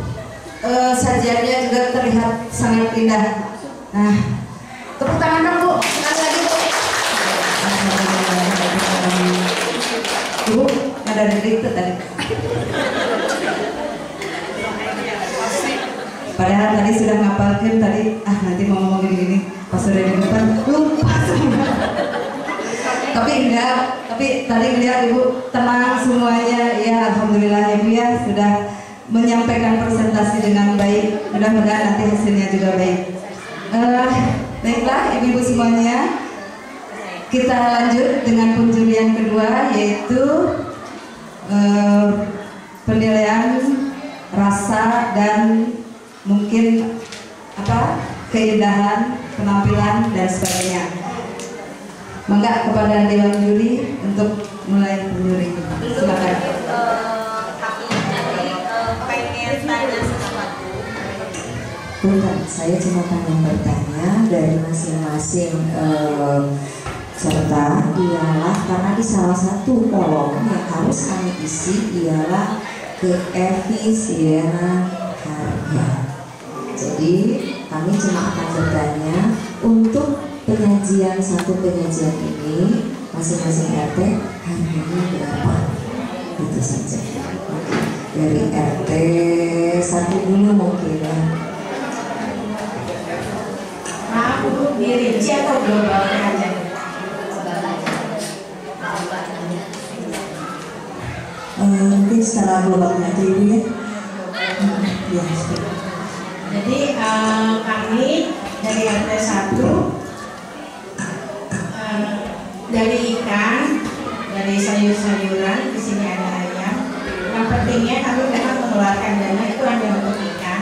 sajiannya juga terlihat sangat indah. Nah, tepuk tangan dong Bu, sekali lagi Bu. Ibu, ada itu tadi. Padahal tadi sudah ngapalkan tadi, nanti mau ngomong gini-gini, pas sudah di depan lupa semua. Tapi enggak, tapi tadi lihat Ibu tenang semuanya. Ya alhamdulillah Ibu ya sudah menyampaikan presentasi dengan baik. Mudah-mudahan nanti hasilnya juga baik. Baiklah ibu-ibu semuanya, kita lanjut dengan penjurian kedua, yaitu penilaian rasa dan mungkin keindahan, penampilan dan sebagainya. Mangga kepada Dewan Juri untuk mulai penjuri. Silakan. Tapi pengen tanya sesuatu. Bukan, saya cuma pengen bertanya dari masing-masing serta ialah karena di salah satu kolom yang harus kami isi ialah keefisienan harga. Jadi kami cuma akan bertanya untuk satu penyajian ini masing-masing RT harganya berapa? Itu saja. Dari RT 1 dulu mungkin ya. Aku dirinci atau globalnya aja? Mungkin secara globalnya aja Ibu ya. Ya. Jadi kami dari RT 1 dari ikan, dari sayur-sayuran, di sini ada ayam. Yang pentingnya kami memang mengeluarkan dana itu hanya untuk ikan.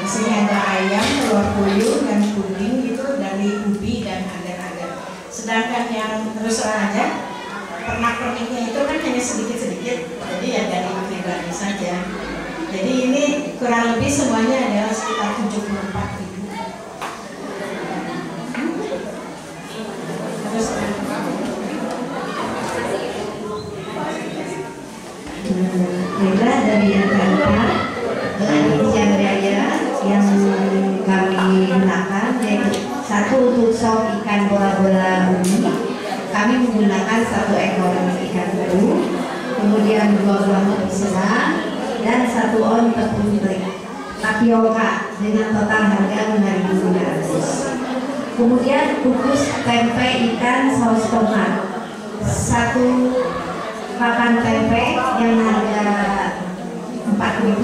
Di sini ada ayam, telur puyuh dan puding gitu dari ubi dan agar-agar. Sedangkan yang terus terang aja pernak-perniknya itu kan hanya sedikit-sedikit. Jadi ya dari pribadi saja. Jadi ini kurang lebih semuanya adalah sekitar 74.000. Terus Baiklah, dari yang keempat isian raya yang kami gunakan yaitu satu untuk sop ikan bola-bola ubi. Kami menggunakan 1 ekor ikan baru, kemudian 2 buah ubi sedang dan 1 on tepung tapioka dengan total harga 5.500. Kemudian bungkus tempe ikan saus tomat, 1 pakan tempe yang harga 4.000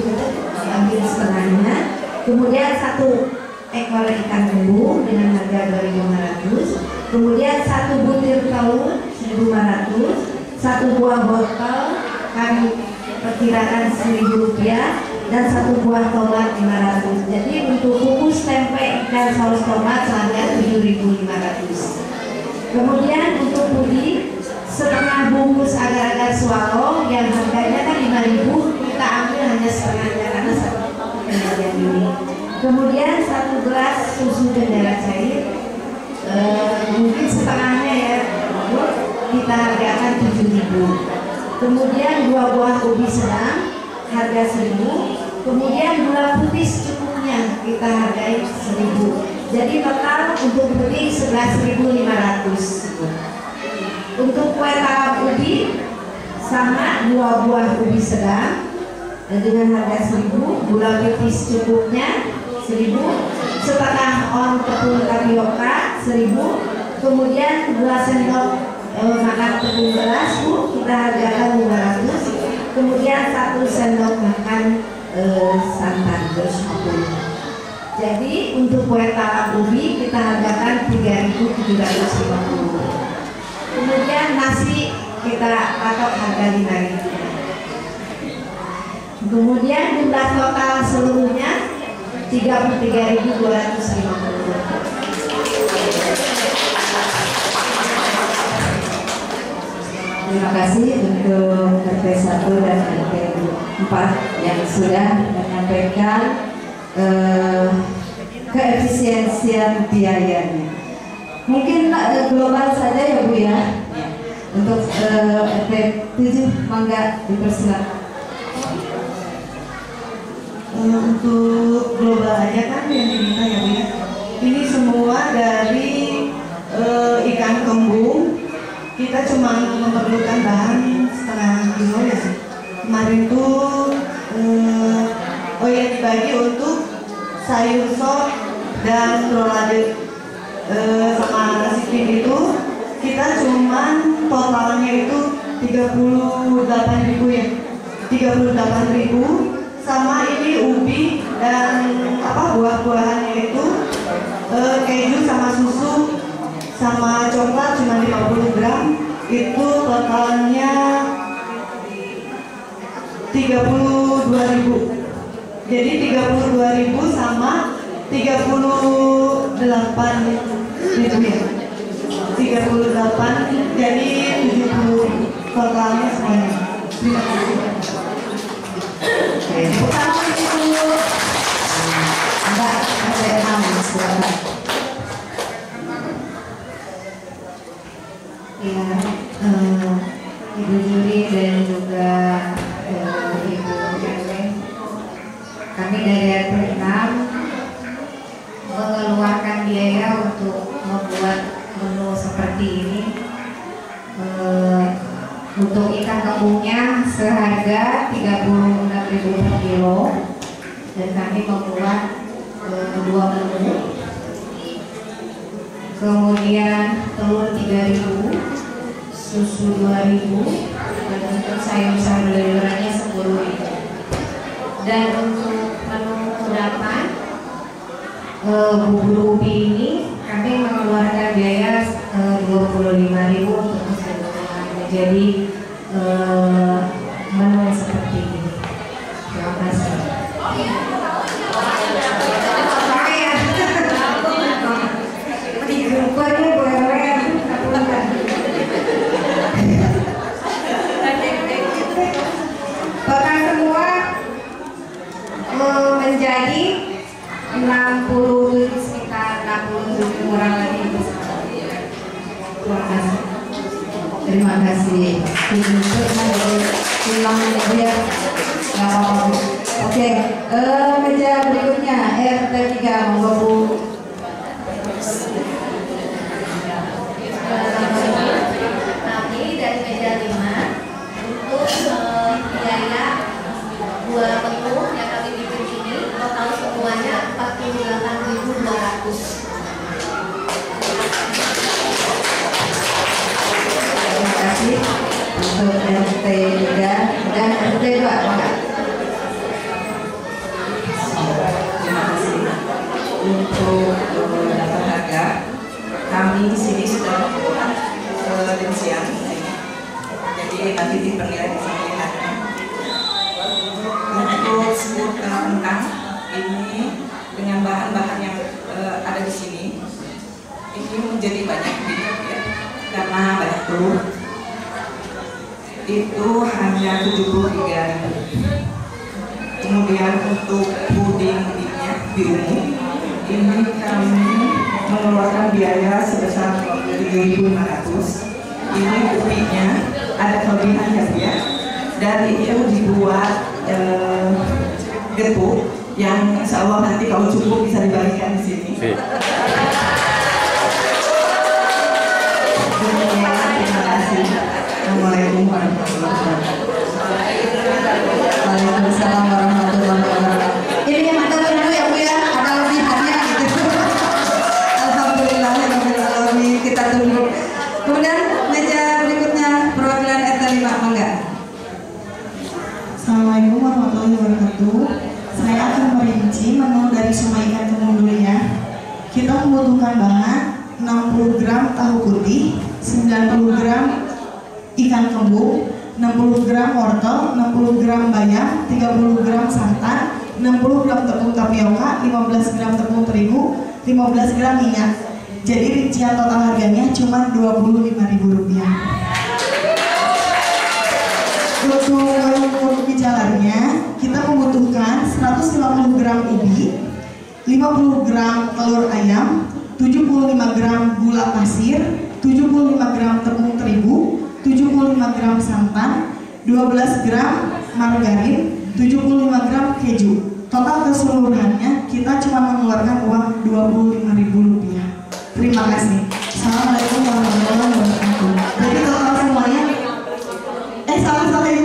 diambil setengahnya. Kemudian 1 ekor ikan bumbu dengan harga 2.500. Kemudian 1 butir telur 1.500. 1 buah botol kami perkirakan Rp1.000 dan 1 buah tomat 500. Jadi untuk bungkus tempe ikan saus tomat seharga 7.500. Kemudian untuk puding setengah bungkus agar-agar swallow yang harganya kan 5.000, kita ambil hanya setengahnya karena satu penyajian ini. Kemudian 1 gelas susu bendera cair, mungkin setengahnya ya, kita hargakan 7.000. Kemudian 2 buah ubi sedang harga 1.000. Kemudian gula putih secukupnya kita hargai 1.000. Jadi total untuk puding 11.500. Untuk kue talam ubi sama 2 buah ubi sedang dengan harga 1.000, gula putih secukupnya 1.000, setengah on tepung tapioka 1.000, kemudian 2 sendok makan tepung beras Bu, kita hargakan 500, kemudian 1 sendok makan santan 250. Jadi untuk kue talam ubi kita hargakan 3.750. Kemudian nasi kita patok harga 5.000. Kemudian jumlah total seluruhnya 33.250. Terima kasih untuk RT 1 dan RT 4 yang sudah menyampaikan keefisiensian biayanya. Mungkin global saja ya Bu ya. Untuk RT 7 mangga dipersilakan. Untuk global aja kan yang diminta ya Bu ya. Ini semua dari ikan kembung. Kita cuma memerlukan bahan setengah kilo ya. Kemarin tuh yang dibagi untuk sayur sop dan rolade sama nasi tim itu kita cuman totalnya itu 38.000 ya. 38.000 sama ini ubi dan buah-buahannya itu keju sama susu sama coklat cuma 50 gram, itu totalnya 32.000. Jadi 32.000 sama 38.000 ya. 38 jadi 70 totalnya semuanya. Terima kasih. Pertama itu Mbak Adriana, silakan. Ya, Ibu Juri dan juga Ibu Erwin, kami dari RT 6 mengeluarkan biaya untuk membuat menu seperti ini. Untuk ikan kembungnya seharga 36.000 per kilo dan kami membuat 2 menu. Kemudian telur 3.000, susu 2.000, dan untuk sayur-sayurannya 10.000. Dan untuk menu kudapan bubur ubi ini kami mengeluarkan biaya 25.000 untuk keseluruhannya. Jadi menu seperti ini. Terima kasih. Total semua menjadi 60 sekitar 67 kurang lebih. Terima kasih. Terima kasih. Oke, meja berikutnya RT 3 monggo Bu. Kami dari meja 5 untuk biaya 2 menu yang kami bikin ini total semuanya 48.200. Terima kasih untuk RT 3 dan RT 2 Pak. Terima kasih untuk daftar harga. Kami di sini sudah membuat rincian, jadi nanti diperlihatkan di sini harga. Untuk semur kentang ini dengan bahan-bahan yang ada di sini ini menjadi banyak ya, karena banyak telur. Itu hanya 73.000. Kemudian untuk pudingnya biru ini kami mengeluarkan biaya sebesar 7.500. Ini ubinya ada kelebihan ya, dan itu dibuat gepuk yang insya Allah nanti kalau cukup bisa dibagikan di sini. Terima kasih. Assalamualaikum warahmatullahi wabarakatuh. Waalaikumsalam warahmatullahi wabarakatuh. Ini yang ada dulu ya Bu ya, ada lebihannya gitu. Alhamdulillah kita tunggu. Kemudian meja berikutnya perwakilan RT 5 mangga. Assalamualaikum warahmatullahi wabarakatuh. Saya akan merinci menu dari Suma Ikan Kembung dulu ya. Kita membutuhkan bahan 60 gram tahu putih, 90 gram ikan kembung, 60 gram wortel, 60 gram bayam, 30 gram santan, 60 gram tepung tapioka, 15 gram tepung terigu, 15 gram minyak. Jadi rincian total harganya cuma Rp25.000. untuk kue lumpur ubi jalarnya kita membutuhkan 150 gram ubi, 50 gram telur ayam, 75 gram gula pasir, 75 gram tepung terigu, 75 gram santan, 12 gram margarin, 75 gram keju. Total keseluruhannya kita cuma mengeluarkan uang Rp25.000. Terima kasih. Assalamualaikum warahmatullahi wabarakatuh. Jadi total semuanya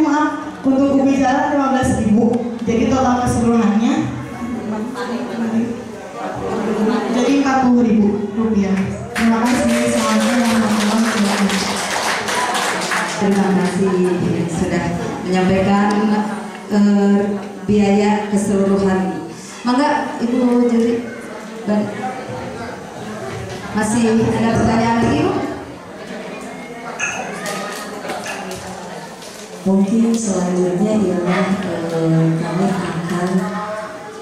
maaf, untuk ubi jalar 15.000. Jadi total keseluruhannya jadi Rp40.000. Terima kasih. Assalamualaikum warahmatullahi wabarakatuh. Terima kasih sudah menyampaikan biaya keseluruhan. Mangga Ibu Juri, masih ada pertanyaan lagi Bu? Mungkin selanjutnya ialah kami akan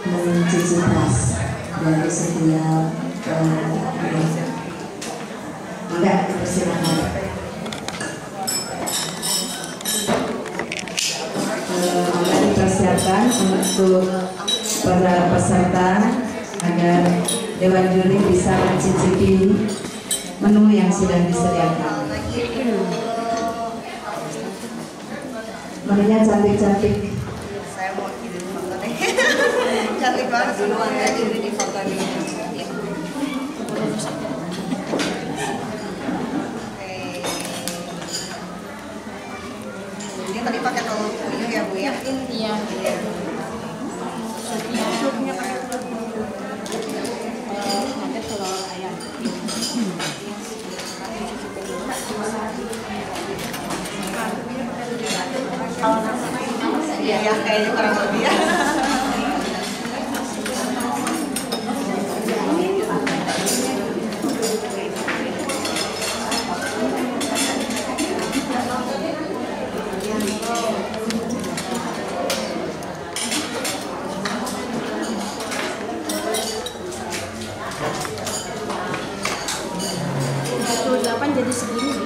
mencuci tas dari setiap Mangga dipersilakan. Mangga dipersiapkan untuk para peserta agar Dewan Juri bisa mencicipi menu yang sudah disediakan. Menunya cantik-cantik. Saya mau kirim foto deh. Cantik banget semuanya, jadi di foto dulu. Ya. Dia tadi pakai telur puyuh ya Bu ya? Iya. Supnya pakai telur puyuh. Pakai telur ayam. Iya, kayaknya kurang lebih ya. Jadi segini.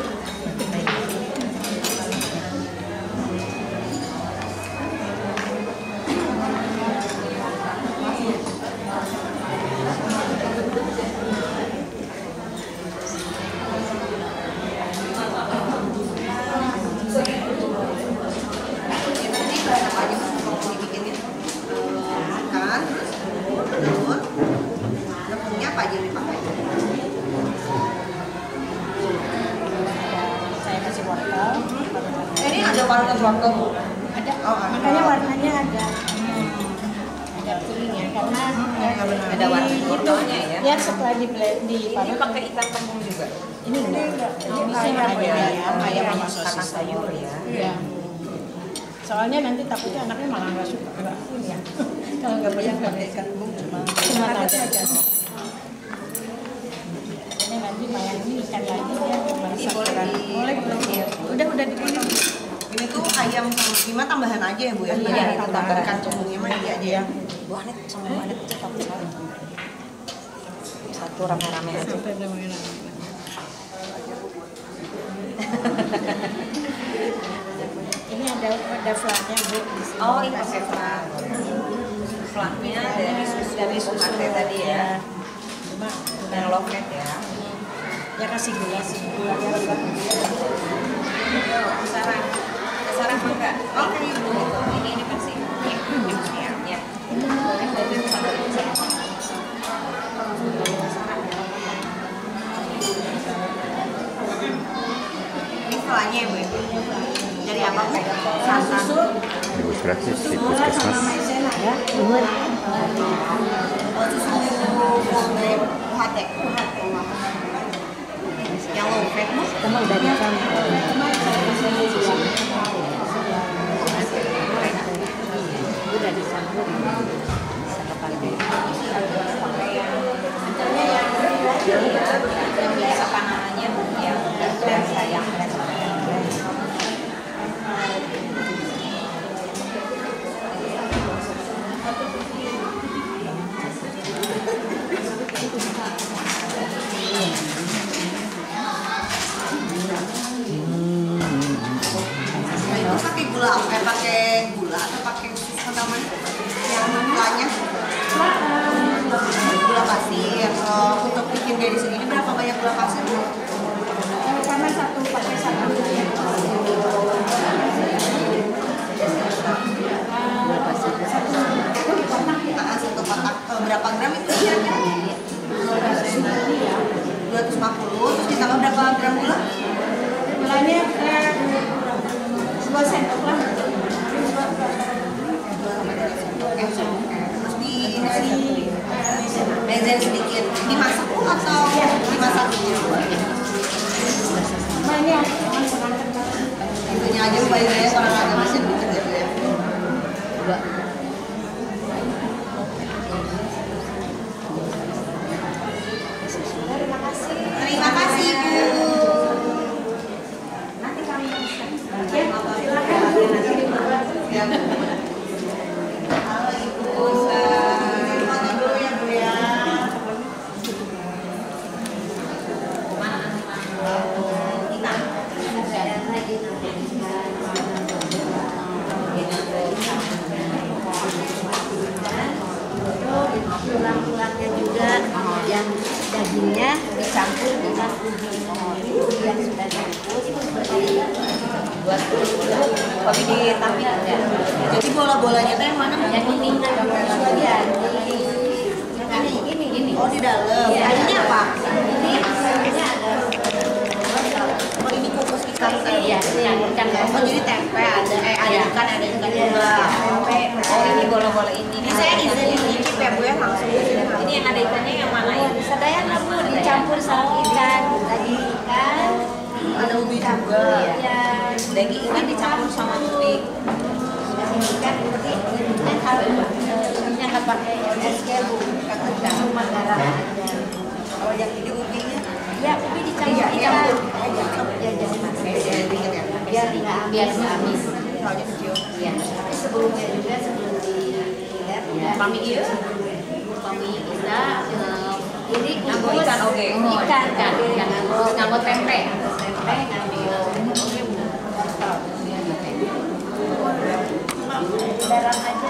Ini ada warna wortel Bu? Ada. Oh, makanya warnanya ada kuning ya, karena ada warna wortelnya ya. Ya setelah ini pakai ikan tembung juga. Ini enggak. Ini hanya ayam sama sosis sayur ya. Iya. Soalnya nanti takutnya anaknya malah nggak suka. Ya. Kalau nggak boleh pakai ikan tembung cuma ada aja. Ini nanti malah ini ikan lagi ya. Ini boleh belum? Udah dipotong. Ini tuh ayam sama lima tambahan aja ya Bu ya? Iya, tambahan ikan cembungnya mah iya aja ya. Bu Anet sama Bu Anet cakep sekali. Satu rame-rame aja. Ini ada flaknya Bu. Oh, ini pakai flak. Flaknya dari susu tadi ya. Cuma dan loket ya. Ya kasih gula sih. Sarang enggak? Oh, ini kasih. Ya. Ini flaknya Bu. Dari apa Bu? Santan. Gratis di puskesmas. Ya, buat. Susu UHT. Yang low fat mas, kamu udah dicampur. Udah dicampur. Yang biasa apa namanya? Yang biasa yang Ada gula? Gulanya 2 sendok lah. Terus di mezen sedikit. Dimasak atau dimasak? Banyak. Itunya aja bayarnya orang ada mesin gitu ya. Terima kasih Bu. Nanti kami silakan. Halo Ibu. Foto dulu ya Bu ya. Tulang-tulangnya juga yang dagingnya dicampur dengan ubi yang sudah dikukus buat Tapi ditampil ya. Jadi bola-bolanya teh yang mana? yang ini bagian ini Oh di dalam. ya, Ini apa? ini ada Oh ini kukus ikan. iya ini yang ikan Oh jadi tempe ada ada ikan juga. tempe Oh ini bola-bola ini. Ini saya izin nyicip ya Bu ya langsung. ini yang ada ikannya yang mana ya sedaya lah Bu dicampur sama ikan daging ikan Ada ubi juga. ya Daging ikan dicampur sama ubi. daging ikan berarti ini harus ini nggak pakai SK Bu cuma garam aja. Oh yang ini ubinya? Ya, ubi dicampur ikan. Ya, jangan pakai dikit ya. Biar nggak amis. Soalnya kecil. Iya. Tapi sebelumnya juga sebelum dilihat ya. Pami iya. Pami kita ini Nganggo ikan oke. Ikan nganggo tempe. Tempe ngambil garam aja.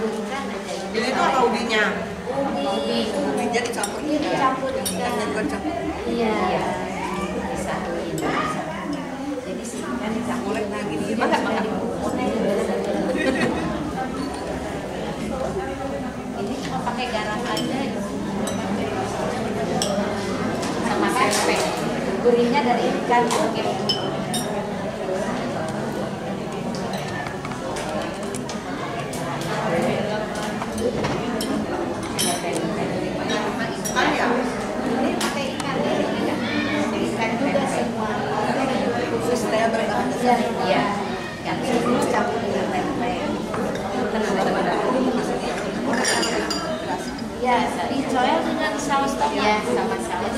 Ikan aja. Jadi itu apa ubinya? Ubi Ubinya dicampur. dicampur ikan. Iya. Bisa. Jadi si ikan dicampur lagi di makan. Ini cuma pakai garam aja. Sama tempe. Gurihnya dari ikan. Oke. Ini pakai ikan juga semua khusus tempe ya ikan semua campur dengan tempe ya dicoel dengan saus tomat ya sama saus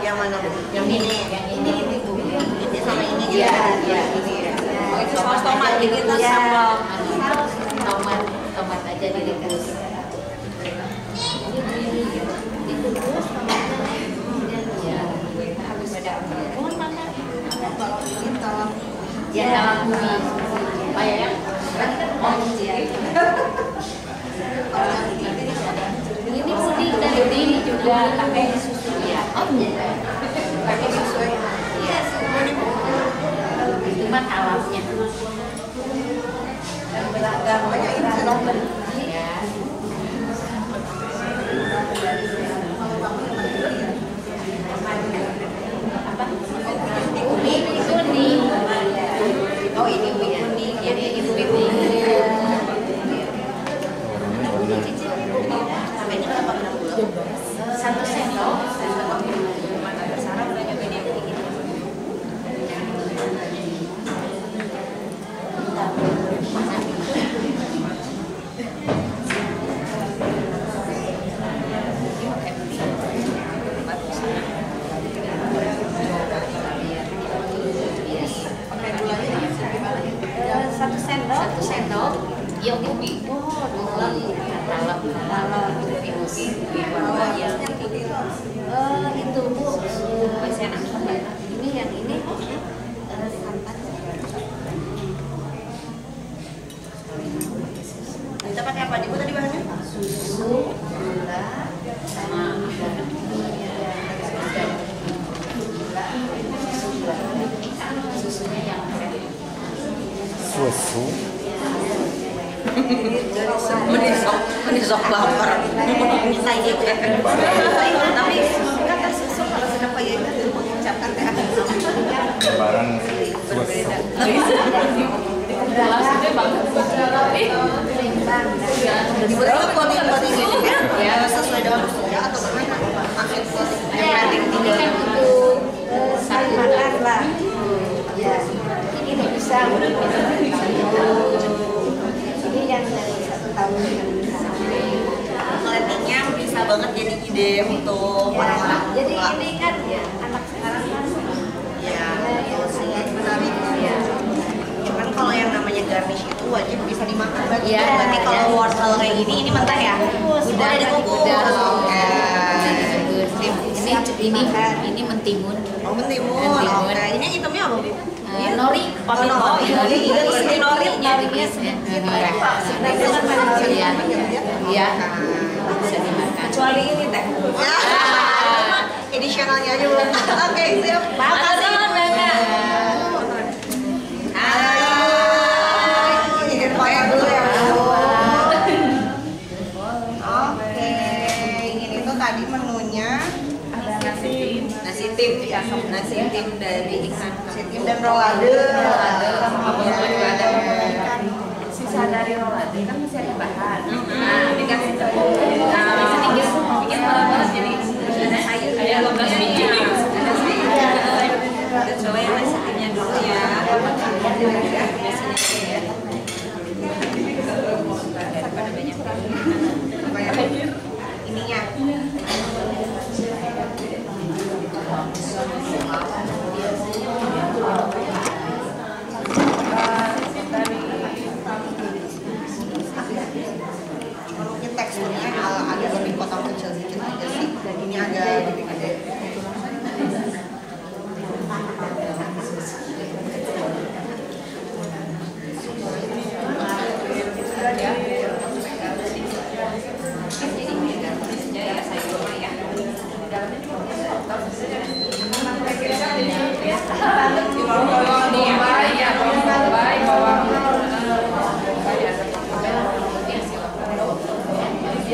Yang mana Bu? yang ini Bu Ini sama ini gitu. ya Ini ya. Oh itu saus tomat jadi itu ya sambal. saus tomat aja direbus ini dikukus tomatnya ya harus ada mohon makan ya dalam bumi supaya yang ya ini puding dari ini juga pakai susu ya pakai susu ya itu mah alamnya beragam banyak ya ubi kuning oh ini ubi kuning jadi ini ubi kuning satu sendok satu sendok ya ubi dalam ubi yang itu Bu ini yang ini santan Kita pakai apa Bu tadi bahannya? susu gula sama susunya yang Susu. Menisok lapar. Bisa gitu. Tapi kata susu Ya, sesuai dengan usia atau bagaimana? Maksud planning tinggal satu bulan lah. Ya, ini bisa ini yang dari 1 tahun. Planningnya bisa banget jadi ide untuk orang-orang. Jadi ini kan ya anak sekarang kan ya menarik ya. Cuman kalau yang namanya garnish itu wajib bisa dimakan bagi. Ya, berarti kalau wortel kayak ini mentah ya? Udah dikukus. Oke. Ini mentimun. Oh, mentimun. Oke. Ini hitamnya apa, Bu? Nori. Nori. Ini norinya Iya. Bisa dimakan. Kecuali ini teh. Edisionalnya aja belum. Oke, siap. Makasih. Tadi menunya ada nasi tim dari ikan, nasi tim dan rolade sama juga ada sisa dari rolade kan masih ada bahan. Nah, dikasih tepung sedikit malah jadi ada sayur, ada lobas biji, ada sayur. Kita coba yang nasi timnya dulu ya. Ininya mungkin teksturnya agak lebih potong kecil sedikit aja sih, dan ini agak lebih gede.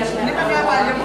Ini pakai apa aja, Bu?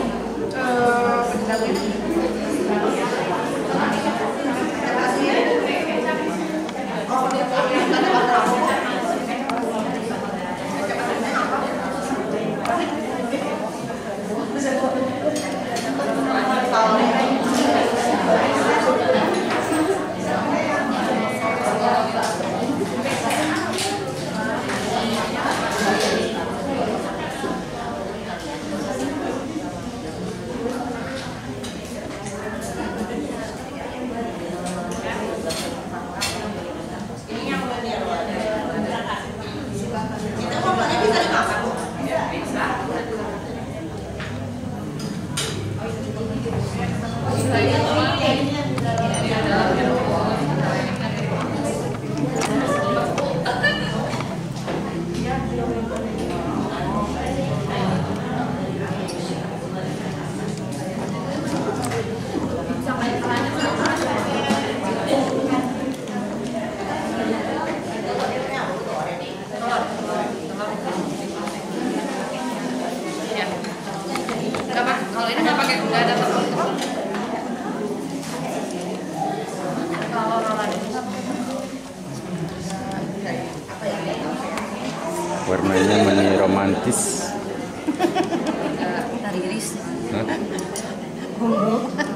Warnanya meni romantis.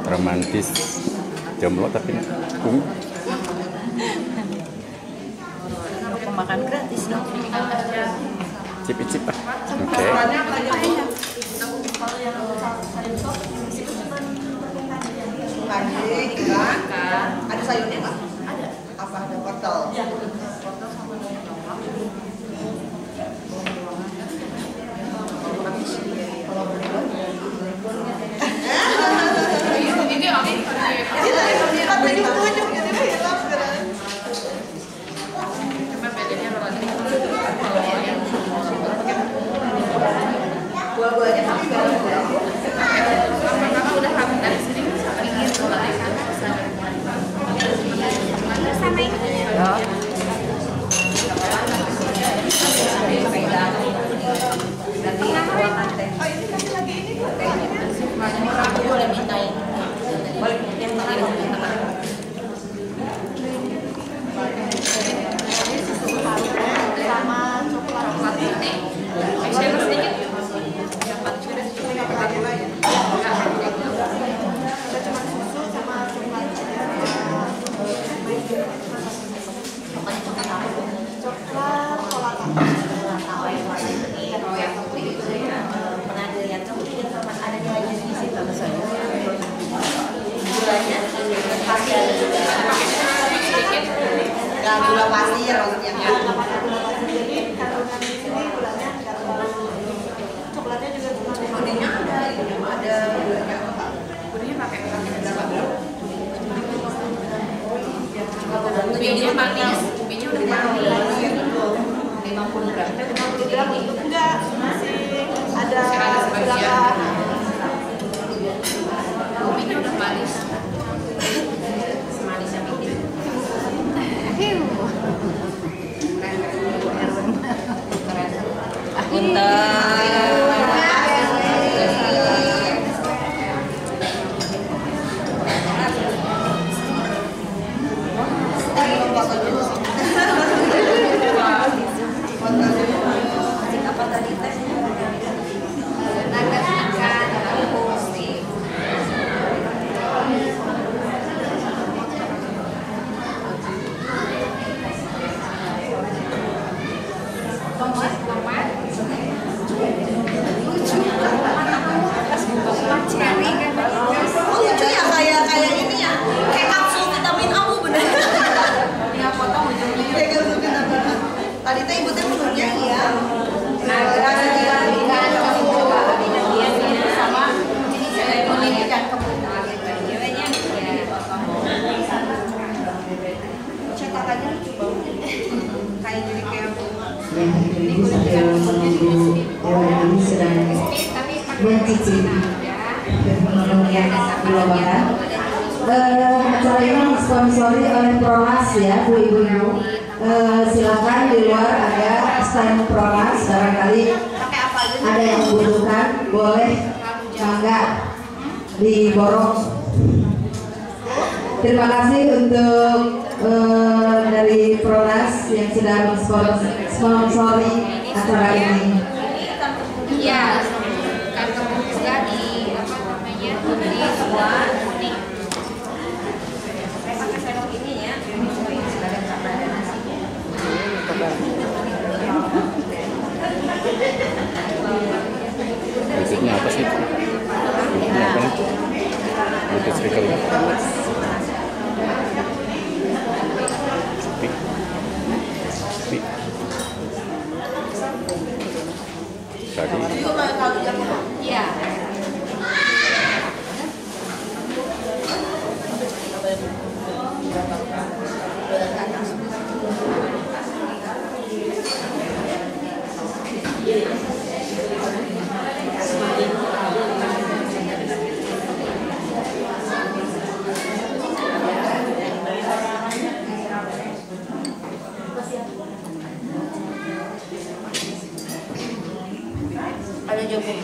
Romantis. Jomblo tapi makan gratis dong. Cip-cip ah. Oke. Ada sayurnya nggak? Ada. Apa ada wortel? Wortel sama buah-buahnya tapi udah habis dari sini ingin sama ini nanti boleh minta boleh yang tadi gula pasir maksudnya. Coklatnya juga Pudingnya ada pudingnya pakai berapa gram? Ubinya manis, ubinya udah manis. 50 gram. 50 gram enggak, masih ada sebagian. Ubinya udah manis. Manisnya bikin. Lucu ya, kayak ini ya, kayak kapsul vitamin A bu bener. Yang potong ujungnya. Kayak kapsul vitamin A. Tadi teh ibu teh menurutnya iya. Nah, sama ini dan cetakannya lucu banget. Kayak jadi kayak yang ibu sambil menunggu orang ini sedang mencicipi pemenuhan Gula Baka. Acara ini disponsori oleh Pronas ya, Bu Ibu. Silakan di luar ada stand Pronas, barangkali ada yang membutuhkan boleh mangga diborong. Terima kasih untuk dari Pronas yang sudah mensponsori acara ini. Iya, kantong juga di apa namanya di semua kuning. Saya pakai sendok ini ya, sekalian tambah ada nasinya. Bentuknya apa sih? Bentuknya apa nih? Bentuk speakernya? Sepi. Tadi. Iya. Ada jagung.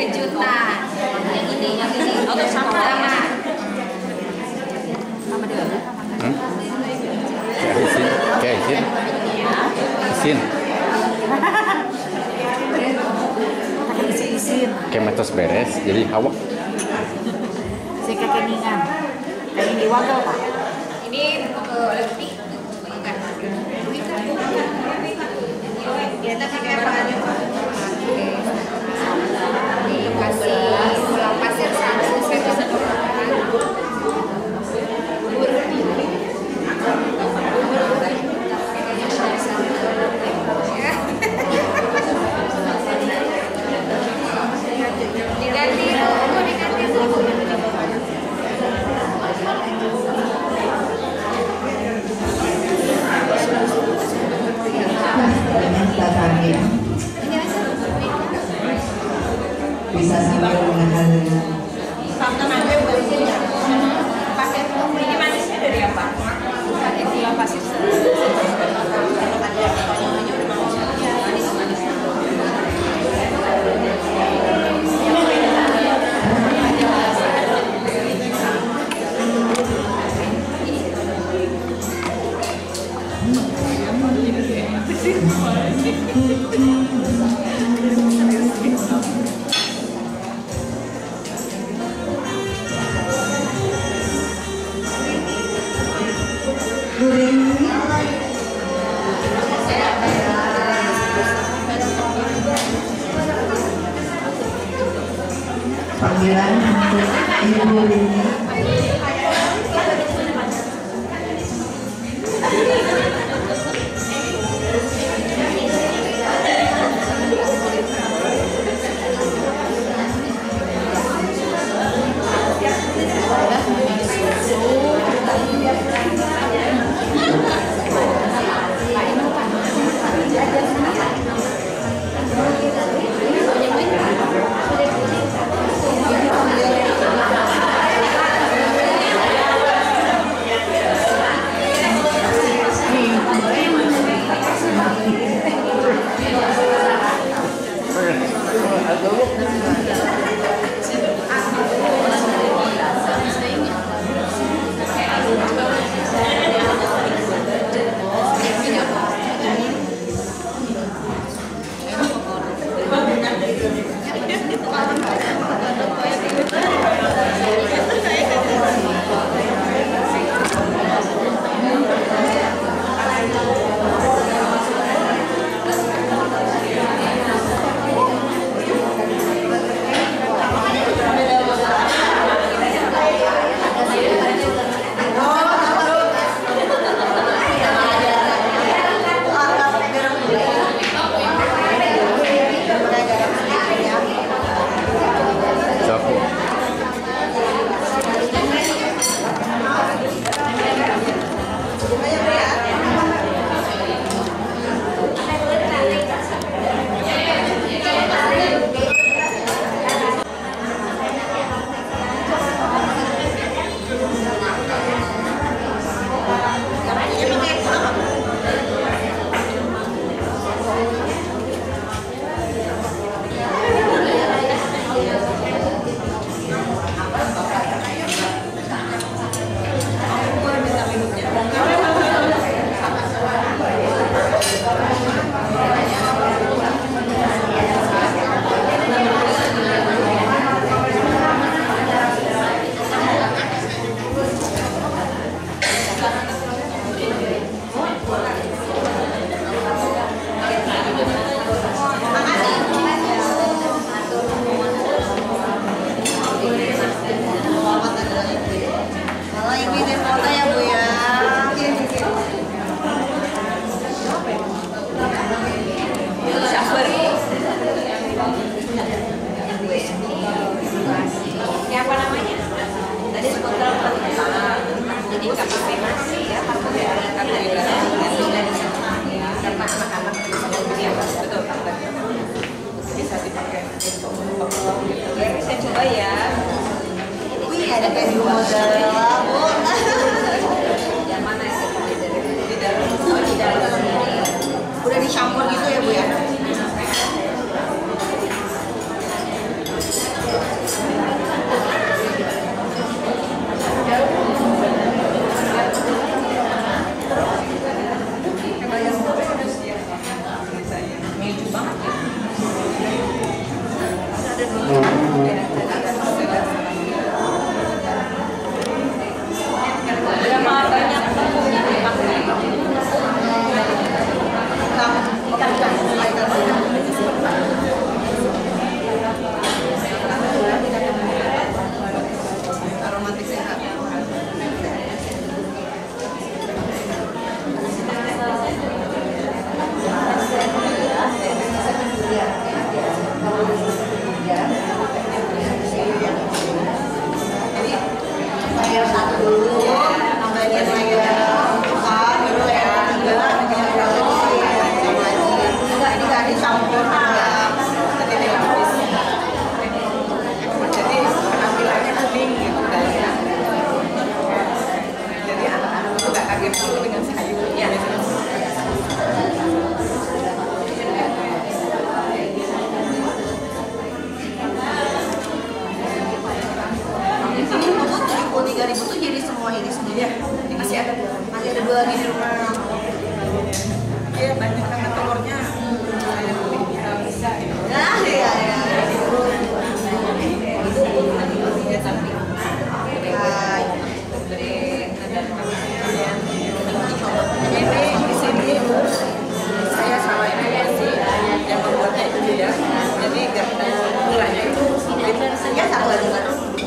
Kejutan. Yang ini. Untuk sama. Sama dia. Kayak isin. Kayak metos beres, jadi hawa. Si kekeningan. Kayak ini wagal Pak. Ini lebih kita pakai apa aja Pak? Kasih gula pasir 1 bisa sambil untuk ibu ini. Jadi gulanya itu ya satu lagi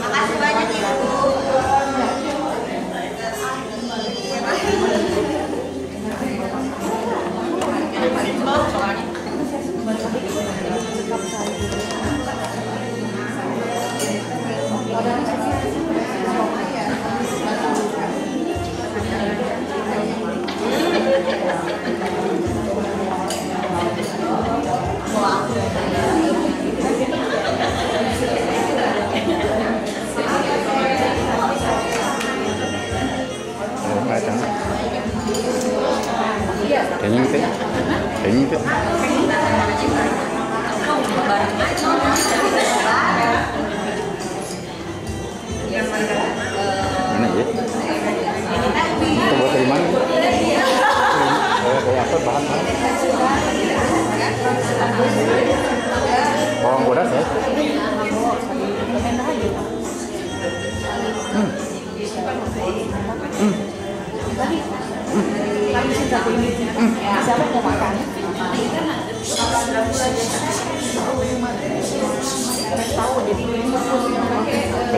Makasih banyak Ibu. Kayaknya gitu. Kayaknya gitu. Mana ya? Itu buat dari mana? Kayak apa bahan-bahan? Bawang bodas ya? Siapa mau makan?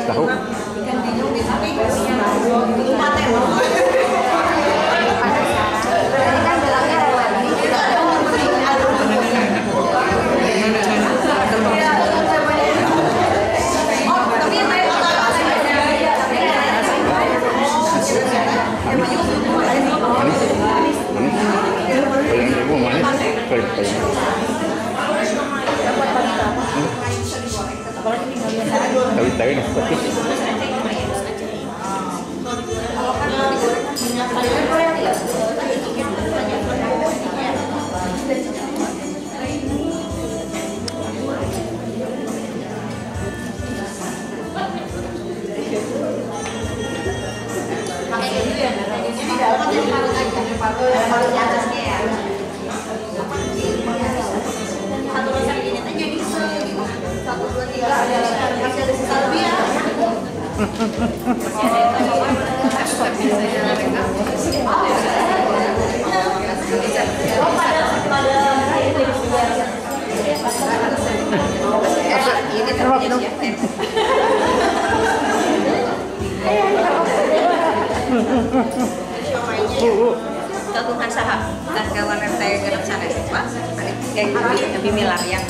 Tahu. Tahu ini seperti Tuhan sahab dan kawan RT genep sanes Pak. Yang lebih milar ya.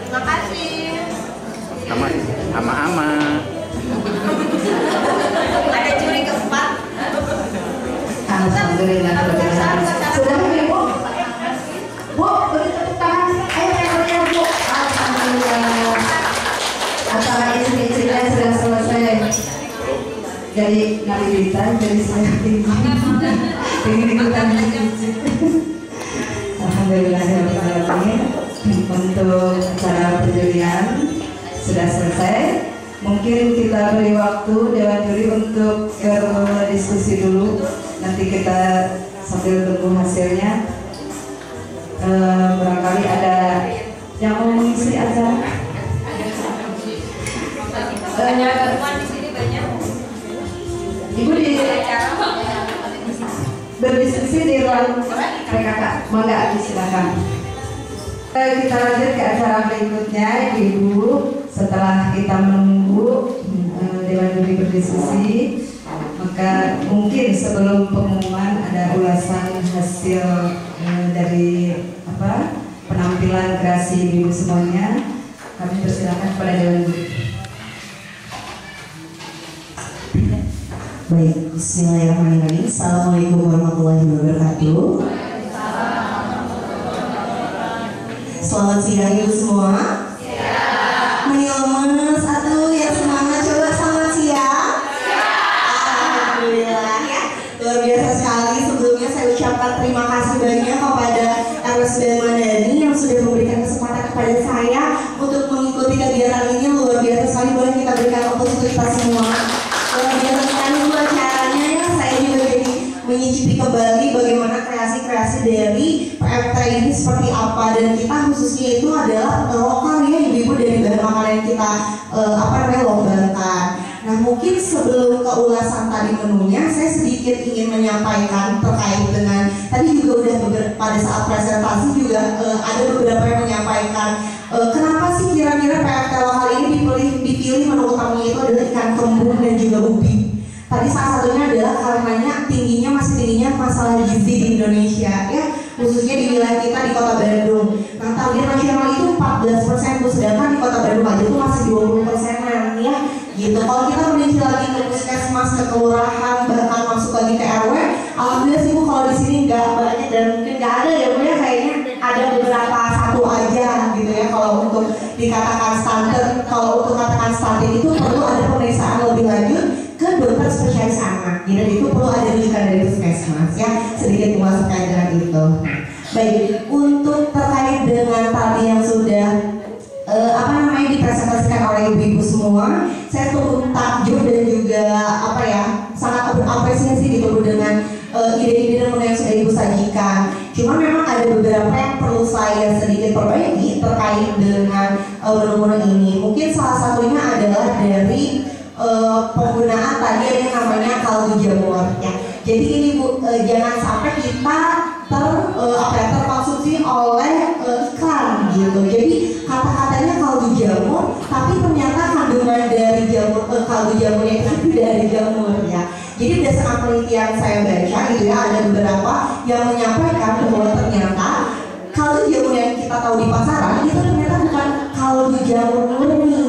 Makasih. Ama-ama. Ada juri keempat. Alhamdulillah. Sudah Bu? Bu, beri tepuk tangan. Ayo yang Bu. Alhamdulillah. Acara istri-istrinya sudah selesai. Jadi ngabibitan, jadi saya ingin ikutan. Alhamdulillah. Untuk acara penjurian sudah selesai. Mungkin kita beri waktu Dewan Juri untuk berdiskusi dulu. Nanti kita sambil tunggu hasilnya. Barangkali ada yang mau mengisi acara. Banyak teman di sini banyak. Ibu di berdiskusi di ruang PKK. Mangga silakan. Kita lanjut ke acara berikutnya, Ibu. Setelah kita menunggu Dewan Juri berdiskusi, maka mungkin sebelum pengumuman ada ulasan hasil dari penampilan kreasi ibu semuanya. Kami persilakan kepada Dewan Juri. Baik, bismillahirrahmanirrahim. Assalamualaikum warahmatullahi wabarakatuh. Selamat siang ibu semua. Lemes, aduh ya semangat, coba selamat siang. Alhamdulillah ya, luar biasa sekali. Sebelumnya saya ucapkan terima kasih banyak kepada RSUD Madani yang sudah memberikan kesempatan kepada saya untuk mengikuti kegiatan ini. Luar biasa sekali, boleh kita berikan untuk kita semua. Luar biasa sekali itu acaranya ya, saya juga jadi menyicipi kembali bagaimana kreasi-kreasi dari PMT ini seperti apa, dan kita khususnya itu adalah lokal ya ibu-ibu dari bahan makanan yang kita lombakan. Nah mungkin sebelum ke ulasan tadi menunya, saya sedikit ingin menyampaikan terkait dengan tadi juga udah pada saat presentasi juga ada beberapa yang menyampaikan kenapa sih kira-kira PMT lokal ini dipilih menu utamanya itu adalah ikan kembung dan juga ubi. Tadi salah satunya adalah karenanya masih tingginya masalah gizi di Indonesia ya, khususnya di wilayah kita di Kota Bandung. Nah target nasional itu 14%, sedangkan di Kota Bandung aja itu masih 20%-an ya gitu. Kalau kita merinci lagi ke puskesmas, ke kelurahan, bahkan masuk lagi ke RW, alhamdulillah sih Bu kalau di sini nggak banyak dan mungkin nggak ada ya Bu ya, kayaknya ada beberapa satu aja gitu ya. Kalau untuk dikatakan standar, kalau untuk katakan standar itu perlu ada pemeriksaan lebih lanjut ke dokter spesialis anak, dan itu perlu ada rujukan dari puskesmas ya, sedikit memasukkan dengan itu. Baik, untuk terkait dengan tadi yang sudah dipresentasikan oleh ibu-ibu semua, saya turut takjub dan juga sangat berapresiasi gitu dengan ide-ide dan menu yang sudah ibu sajikan. Cuma memang ada beberapa yang perlu saya sedikit perbaiki terkait dengan menu-menu ini. Mungkin salah satunya adalah dari penggunaan tadi ada yang namanya kaldu jamur ya. Jadi ini Bu, jangan sampai kita terkonsumsi oleh iklan gitu. Jadi kata-katanya kaldu jamur, tapi ternyata kandungan dari kaldu jamurnya itu dari jamur ya. Jadi berdasarkan penelitian saya baca gitu ya, ada beberapa yang menyampaikan bahwa ternyata kaldu jamur yang kita tahu di pasaran itu ternyata bukan kaldu jamur murni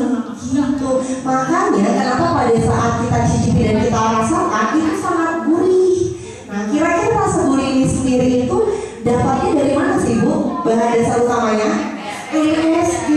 gitu. Makanya kenapa pada saat kita cicipi dan kita rasakan itu sangat gurih. Nah kira-kira rasa gurih ini sendiri itu dapatnya dari mana sih Bu? Bahan dasar utamanya MSG,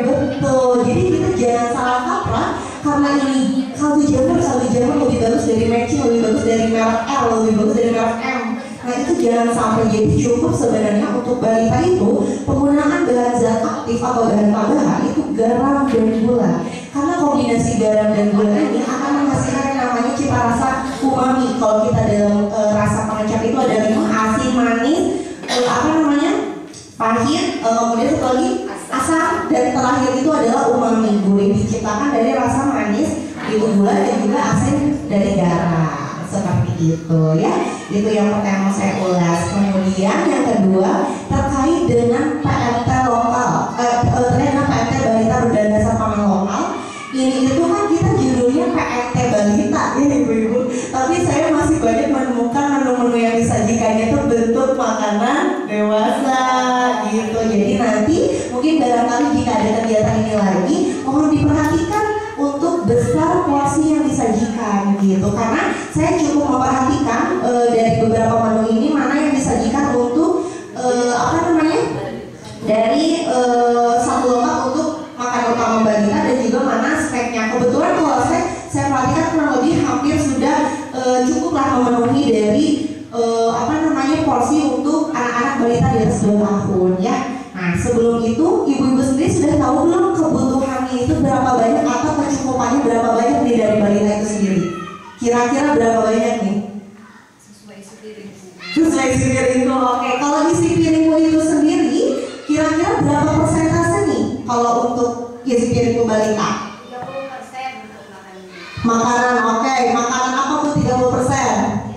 betul. Jadi kita jangan salah kaprah, karena ini kaldu jamur lebih bagus dari matching, lebih bagus dari merek L, lebih bagus dari merek M. Nah itu jangan sampai. Jadi cukup sebenarnya untuk balita itu penggunaan bahan zat aktif atau bahan tambahan itu garam dan gula, karena kombinasi garam dan gula ini akan menghasilkan yang namanya cita rasa umami. Kalau kita dalam rasa pengecap itu ada 5, asin, manis, pahit, kemudian satu lagi asam, dan terakhir itu adalah umami. Gurih diciptakan dari rasa manis itu gula dan juga asin dari garam. Seperti itu ya, itu yang pertama saya ulas. Kemudian yang kedua terkait dengan PMT lokal, terkait dengan PMT balita berdasar pangan lokal. Ini itu kan kita judulnya PMT balita ya ibu-ibu, tapi saya masih banyak menemukan menu-menu yang disajikannya itu bentuk makanan dewasa gitu. Jadi nanti mungkin barangkali jika ada kegiatan ini lagi, mohon diperhatikan untuk besar porsi yang disajikan gitu, karena saya cukup memperhatikan dari beberapa menu ini mana yang disajikan untuk dari satu lokal untuk makanan utama balita dan juga mana speknya. Kebetulan kalau saya perhatikan kurang lebih hampir sudah cukuplah memenuhi dari porsi untuk anak-anak balita di atas 2 tahun ya. Nah sebelum itu ibu-ibu sendiri sudah tahu belum kebutuhannya itu berapa banyak atau kecukupannya berapa banyak nih dari balita itu sendiri? Kira-kira berapa banyak nih? Sesuai piringku. Oke, kalau isi piringku itu sendiri kira-kira berapa persentase nih kalau untuk isi piringku balita? 30% untuk makanan. Oke, makanan apa tuh 30%?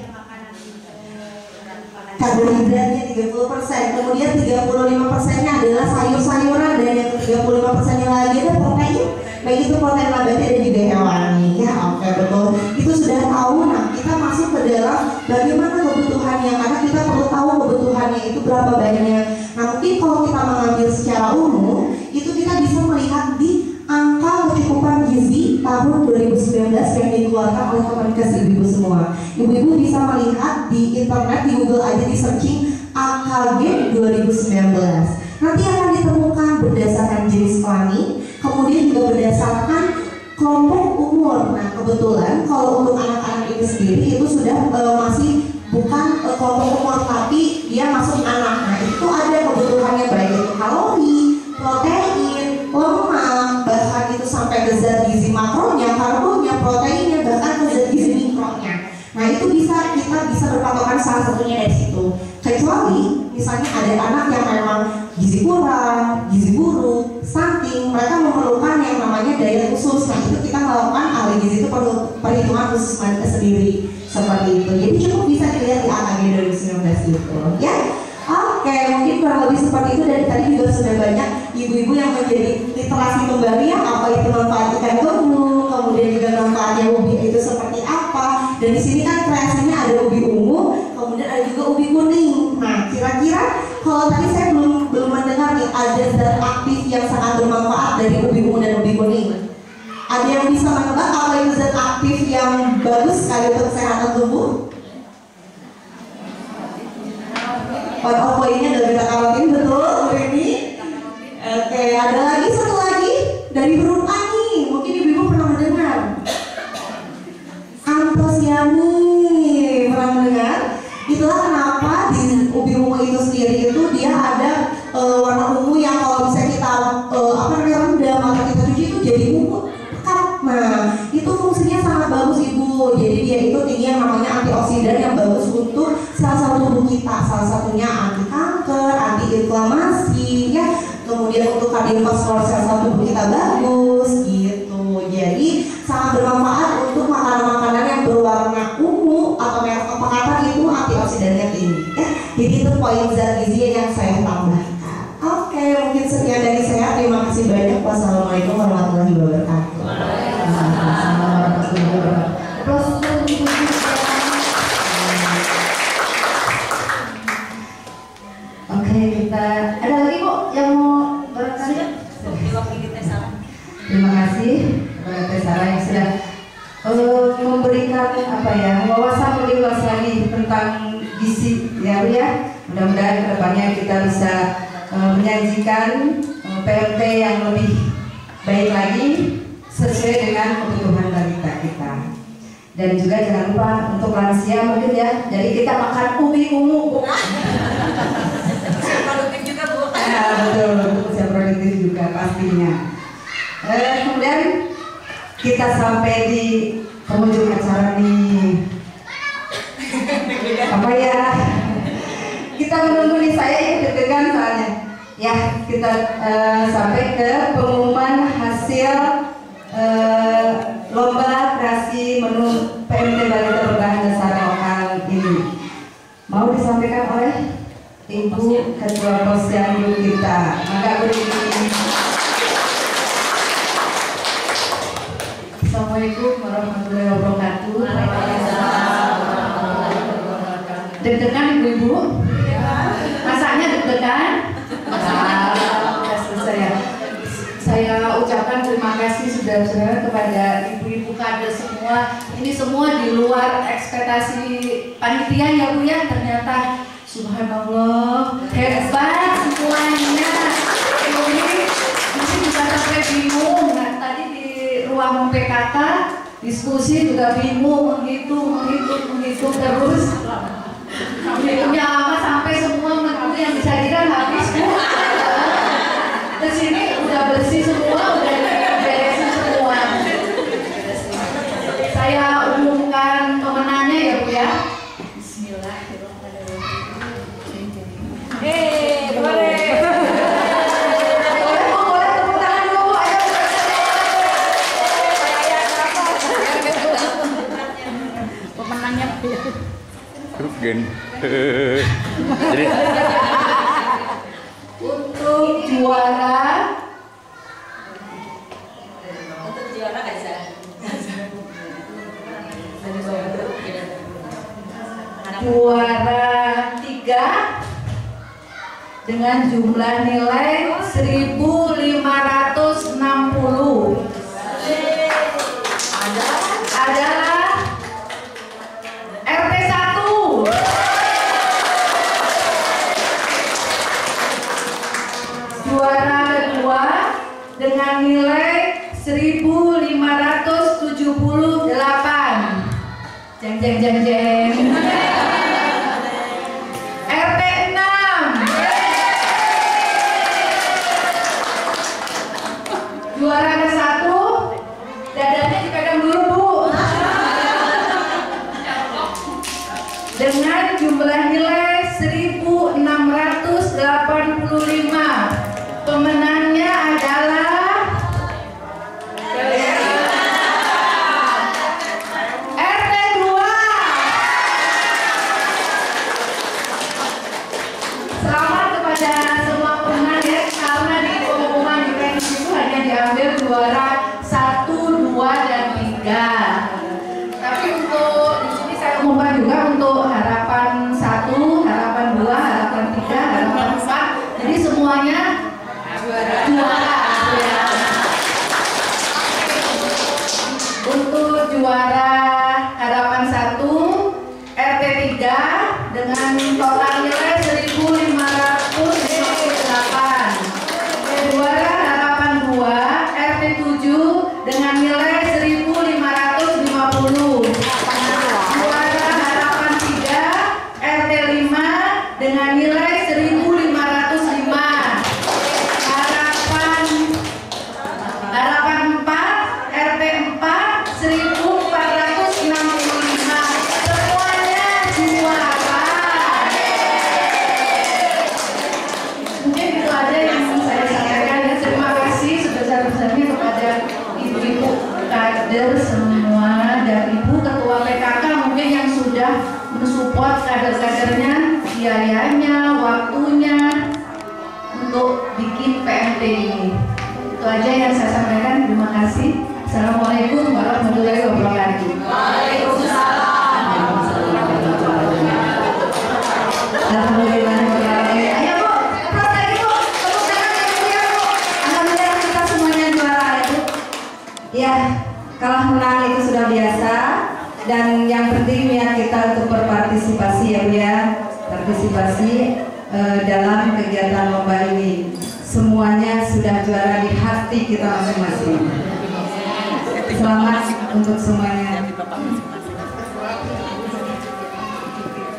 Karbohidratnya 30%, kemudian 35%-nya adalah sayur-sayuran, dan yang 35%-nya lagi ada protein, baik itu protein nabati dan juga hewani ya. Oke, betul. Itu sudah tahu. Nah, kita masuk ke dalam bagaimana kebutuhannya, karena kita perlu tahu kebutuhannya itu berapa banyak. Nah, mungkin kalau kita mengambil secara umum, itu kita bisa melihat di angka kecukupan gizi tahun 2019 yang dikeluarkan oleh Kemenkes ibu-ibu semua. Ibu-ibu bisa melihat di internet, di Google aja di searching AKG 2019. Nanti akan ditemukan berdasarkan jenis kelamin, kemudian juga berdasarkan kelompok umur. Nah, kebetulan kalau untuk anak-anak ini sendiri itu sudah masih bukan kelompok umur, tapi dia masuk anak. Nah, itu ada kebutuhannya, baik itu kalori, protein, lemak, bahkan itu sampai ke zat gizi makronya, karbonnya, proteinnya, bahkan ke zat gizi mikronya. Nah, itu kita bisa berpatokan salah satunya dari situ. Kecuali misalnya ada anak yang memang gizi kurang, gizi buruk, stunting, mereka memerlukan yang namanya diet khusus. Nah, itu kita melakukan ahli gizi itu perlu perhitungan khusus mereka sendiri seperti itu. Jadi cukup bisa dilihat di AKG 2019 itu, ya. Oke, mungkin kurang lebih seperti itu. Dan tadi juga sudah banyak ibu-ibu yang menjadi literasi kembali ya, apa itu manfaat ikan kembung, kemudian juga manfaatnya ubi itu seperti apa. Dan di sini kan kreasinya ada ubi ungu, kemudian ada juga ubi kuning. Nah, kira-kira kalau tadi saya belum mendengar nih, ada zat aktif yang sangat bermanfaat dari ubi ungu dan ubi kuning. Ada yang bisa menebak apa itu zat aktif yang bagus sekali untuk kesehatan tubuh? Poin-poinnya adalah beta karotin, betul Bu Rini? Oke, ada lagi satu lagi dari huruf A nih, mungkin ibu-ibu pernah mendengar. Antosianin, pernah mendengar? Itulah kenapa di ubi ungu itu sendiri itu dia ada warna ungu yang kalau bisa kita rendam atau kita cuci itu jadi ungu pekat. Nah, itu fungsinya sangat bagus ibu. Jadi dia itu tinggi yang namanya antioksidan yang bagus untuk sel-sel tubuh kita. Salah satunya anti kanker, anti inflamasi, ya. Kemudian untuk kardiovaskular sel-sel tubuh kita bagus, gitu. Jadi sangat bermanfaat untuk makanan-makanan yang berwarna ungu atau merah kepekatan itu antioksidannya tinggi, ya. Jadi itu poin zat gizi yang saya tambahkan. Oke, mungkin sekian dari saya. Terima kasih banyak. Wassalamualaikum warahmatullahi wabarakatuh. Oke, kita ada lagi kok yang mau bertanya? Terima kasih kepada Teh Sarah yang sudah memberikan wawasan lebih luas lagi tentang gizi, ya Bu ya. Mudah-mudahan kedepannya kita bisa menyajikan PLT yang lebih baik lagi sesuai dengan kebutuhan balita kita. Dan juga jangan lupa untuk lansia mungkin ya. Jadi kita makan ubi ungu. Produktif juga Bu. Ya, betul, usia produktif juga pastinya. Kemudian kita sampai di penghujung acara nih. Apa ya? Kita menunggu nih, saya ikut deg-degan soalnya. Ya, kita sampai ke pengumuman hasil lomba kreasi menu PMT Balita Berbahan Dasar Lokal ini. Mau disampaikan oleh Ibu Ketua Posyandu kita. Maka Bu Rini. Assalamualaikum warahmatullahi wabarakatuh. Deg-degan ibu-ibu? Masaknya deg-degan? Saya ucapkan terima kasih saudara-saudara kepada ibu-ibu kader semua. Ini semua di luar ekspektasi panitia ya Bu ya. Ternyata subhanallah hebat semuanya. Ini juga sampai bingung. Nah, tadi di ruang PKK diskusi juga bingung menghitung terus. Menghitungnya lama sampai semua menu yang disajikan habis Bu. Kesini udah bersih semua, udah beresin semua. Saya umumkan pemenangnya ya Bu ya. Bismillahirrahmanirrahim. Boleh tepuk tangan dulu. Ayo. Pemenangnya grup gen. Jadi untuk juara Juara 3 dengan jumlah nilai 1560 adalah RT 1. Juara kedua dengan nilai 1578. Jeng jeng jeng jeng. RT 6. Juara ke-1, dadanya dipegang dulu Bu. Dengan jumlah nilai 1685. Pemenangnya adalah RT 2. Selamat kepada semua pemenang ya, karena di pengumuman di pensi itu hanya diambil juara 1, 2, dan 3. Tapi untuk di sini saya umumkan juga untuk harapan 1, harapan 2, harapan 3, harapan 4. Jadi semuanya juara. Untuk juara harapan 1 RT 3 dengan total nilai 1558. Juara harapan 2 RT 7 dengan nilai 1550. Juara harapan 3 RT 5 dengan nilai 1505. Harapan 4 RT 4 1465. Semuanya juara. Mungkin itu aja yang saya sampaikan ya. Terima kasih sebesar-besarnya kepada ibu-ibu kader semua dan ibu ketua PKK mungkin yang sudah mensupport kader-kadernya, biayanya, waktunya untuk bikin PMT ini. Itu aja yang saya sampaikan. Terima kasih. Assalamualaikum warahmatullahi wabarakatuh. Waalaikumsalam. Alhamdulillah. Ayo Bu, terus lagi Bu. Tepuk tangan yang mulia Bu. Alhamdulillah kita semuanya juara ya Bu. Ya, kalah menang itu sudah biasa. Dan yang penting niat kita untuk berpartisipasi ya Bu ya. Partisipasi dalam kegiatan lomba ini. Semuanya sudah juara di hati kita masing-masing. Selamat untuk semuanya.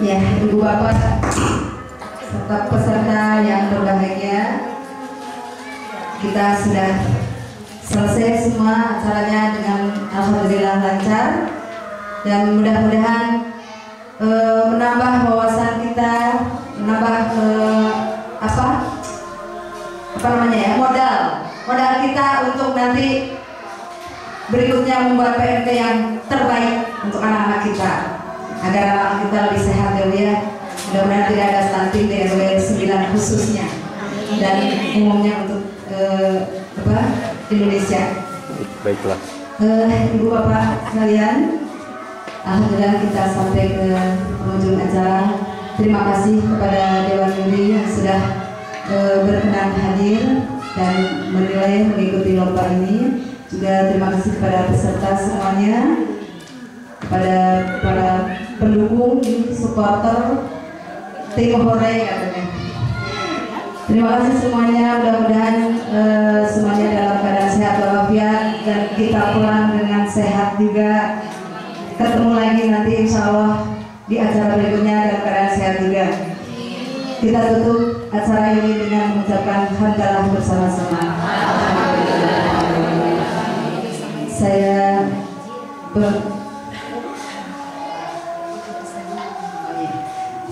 Ya, Ibu Bapak serta peserta yang berbahagia, kita sudah selesai semua acaranya dengan alhamdulillah lancar dan mudah-mudahan menambah wawasan kita, menambah modal kita untuk nanti berikutnya membuat PMT yang terbaik untuk anak-anak kita, agar anak kita lebih sehat ya Bu ya. Mudah-mudahan tidak ada stunting di RW 9 khususnya dan umumnya untuk Indonesia. Baiklah. Ibu Bapak sekalian, alhamdulillah kita sampai ke penghujung acara. Terima kasih kepada Dewan Juri yang sudah berkenan hadir dan menilai mengikuti lomba ini. Juga terima kasih kepada peserta semuanya, kepada para pendukung, supporter, tim hore katanya. Terima kasih semuanya. Mudah-mudahan semuanya dalam keadaan sehat walafiat dan kita pulang dengan sehat juga. Ketemu lagi nanti insya Allah di acara berikutnya dalam keadaan sehat juga. Kita tutup acara ini dengan mengucapkan hamdalah bersama-sama.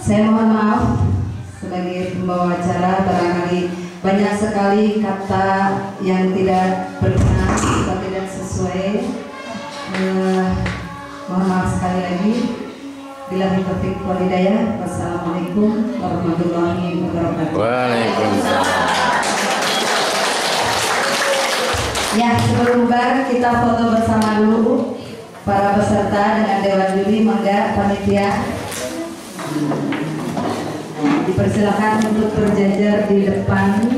Saya mohon maaf sebagai pembawa acara, barangkali banyak sekali kata yang tidak berkenan atau tidak sesuai. Mohon maaf sekali lagi. Billahi taufiq wal hidayah. Wassalamualaikum warahmatullahi wabarakatuh. Waalaikumsalam. Ya, sebelum bubar kita foto bersama dulu. para peserta dengan Dewan Juri, mangga panitia dipersilakan untuk berjajar di depan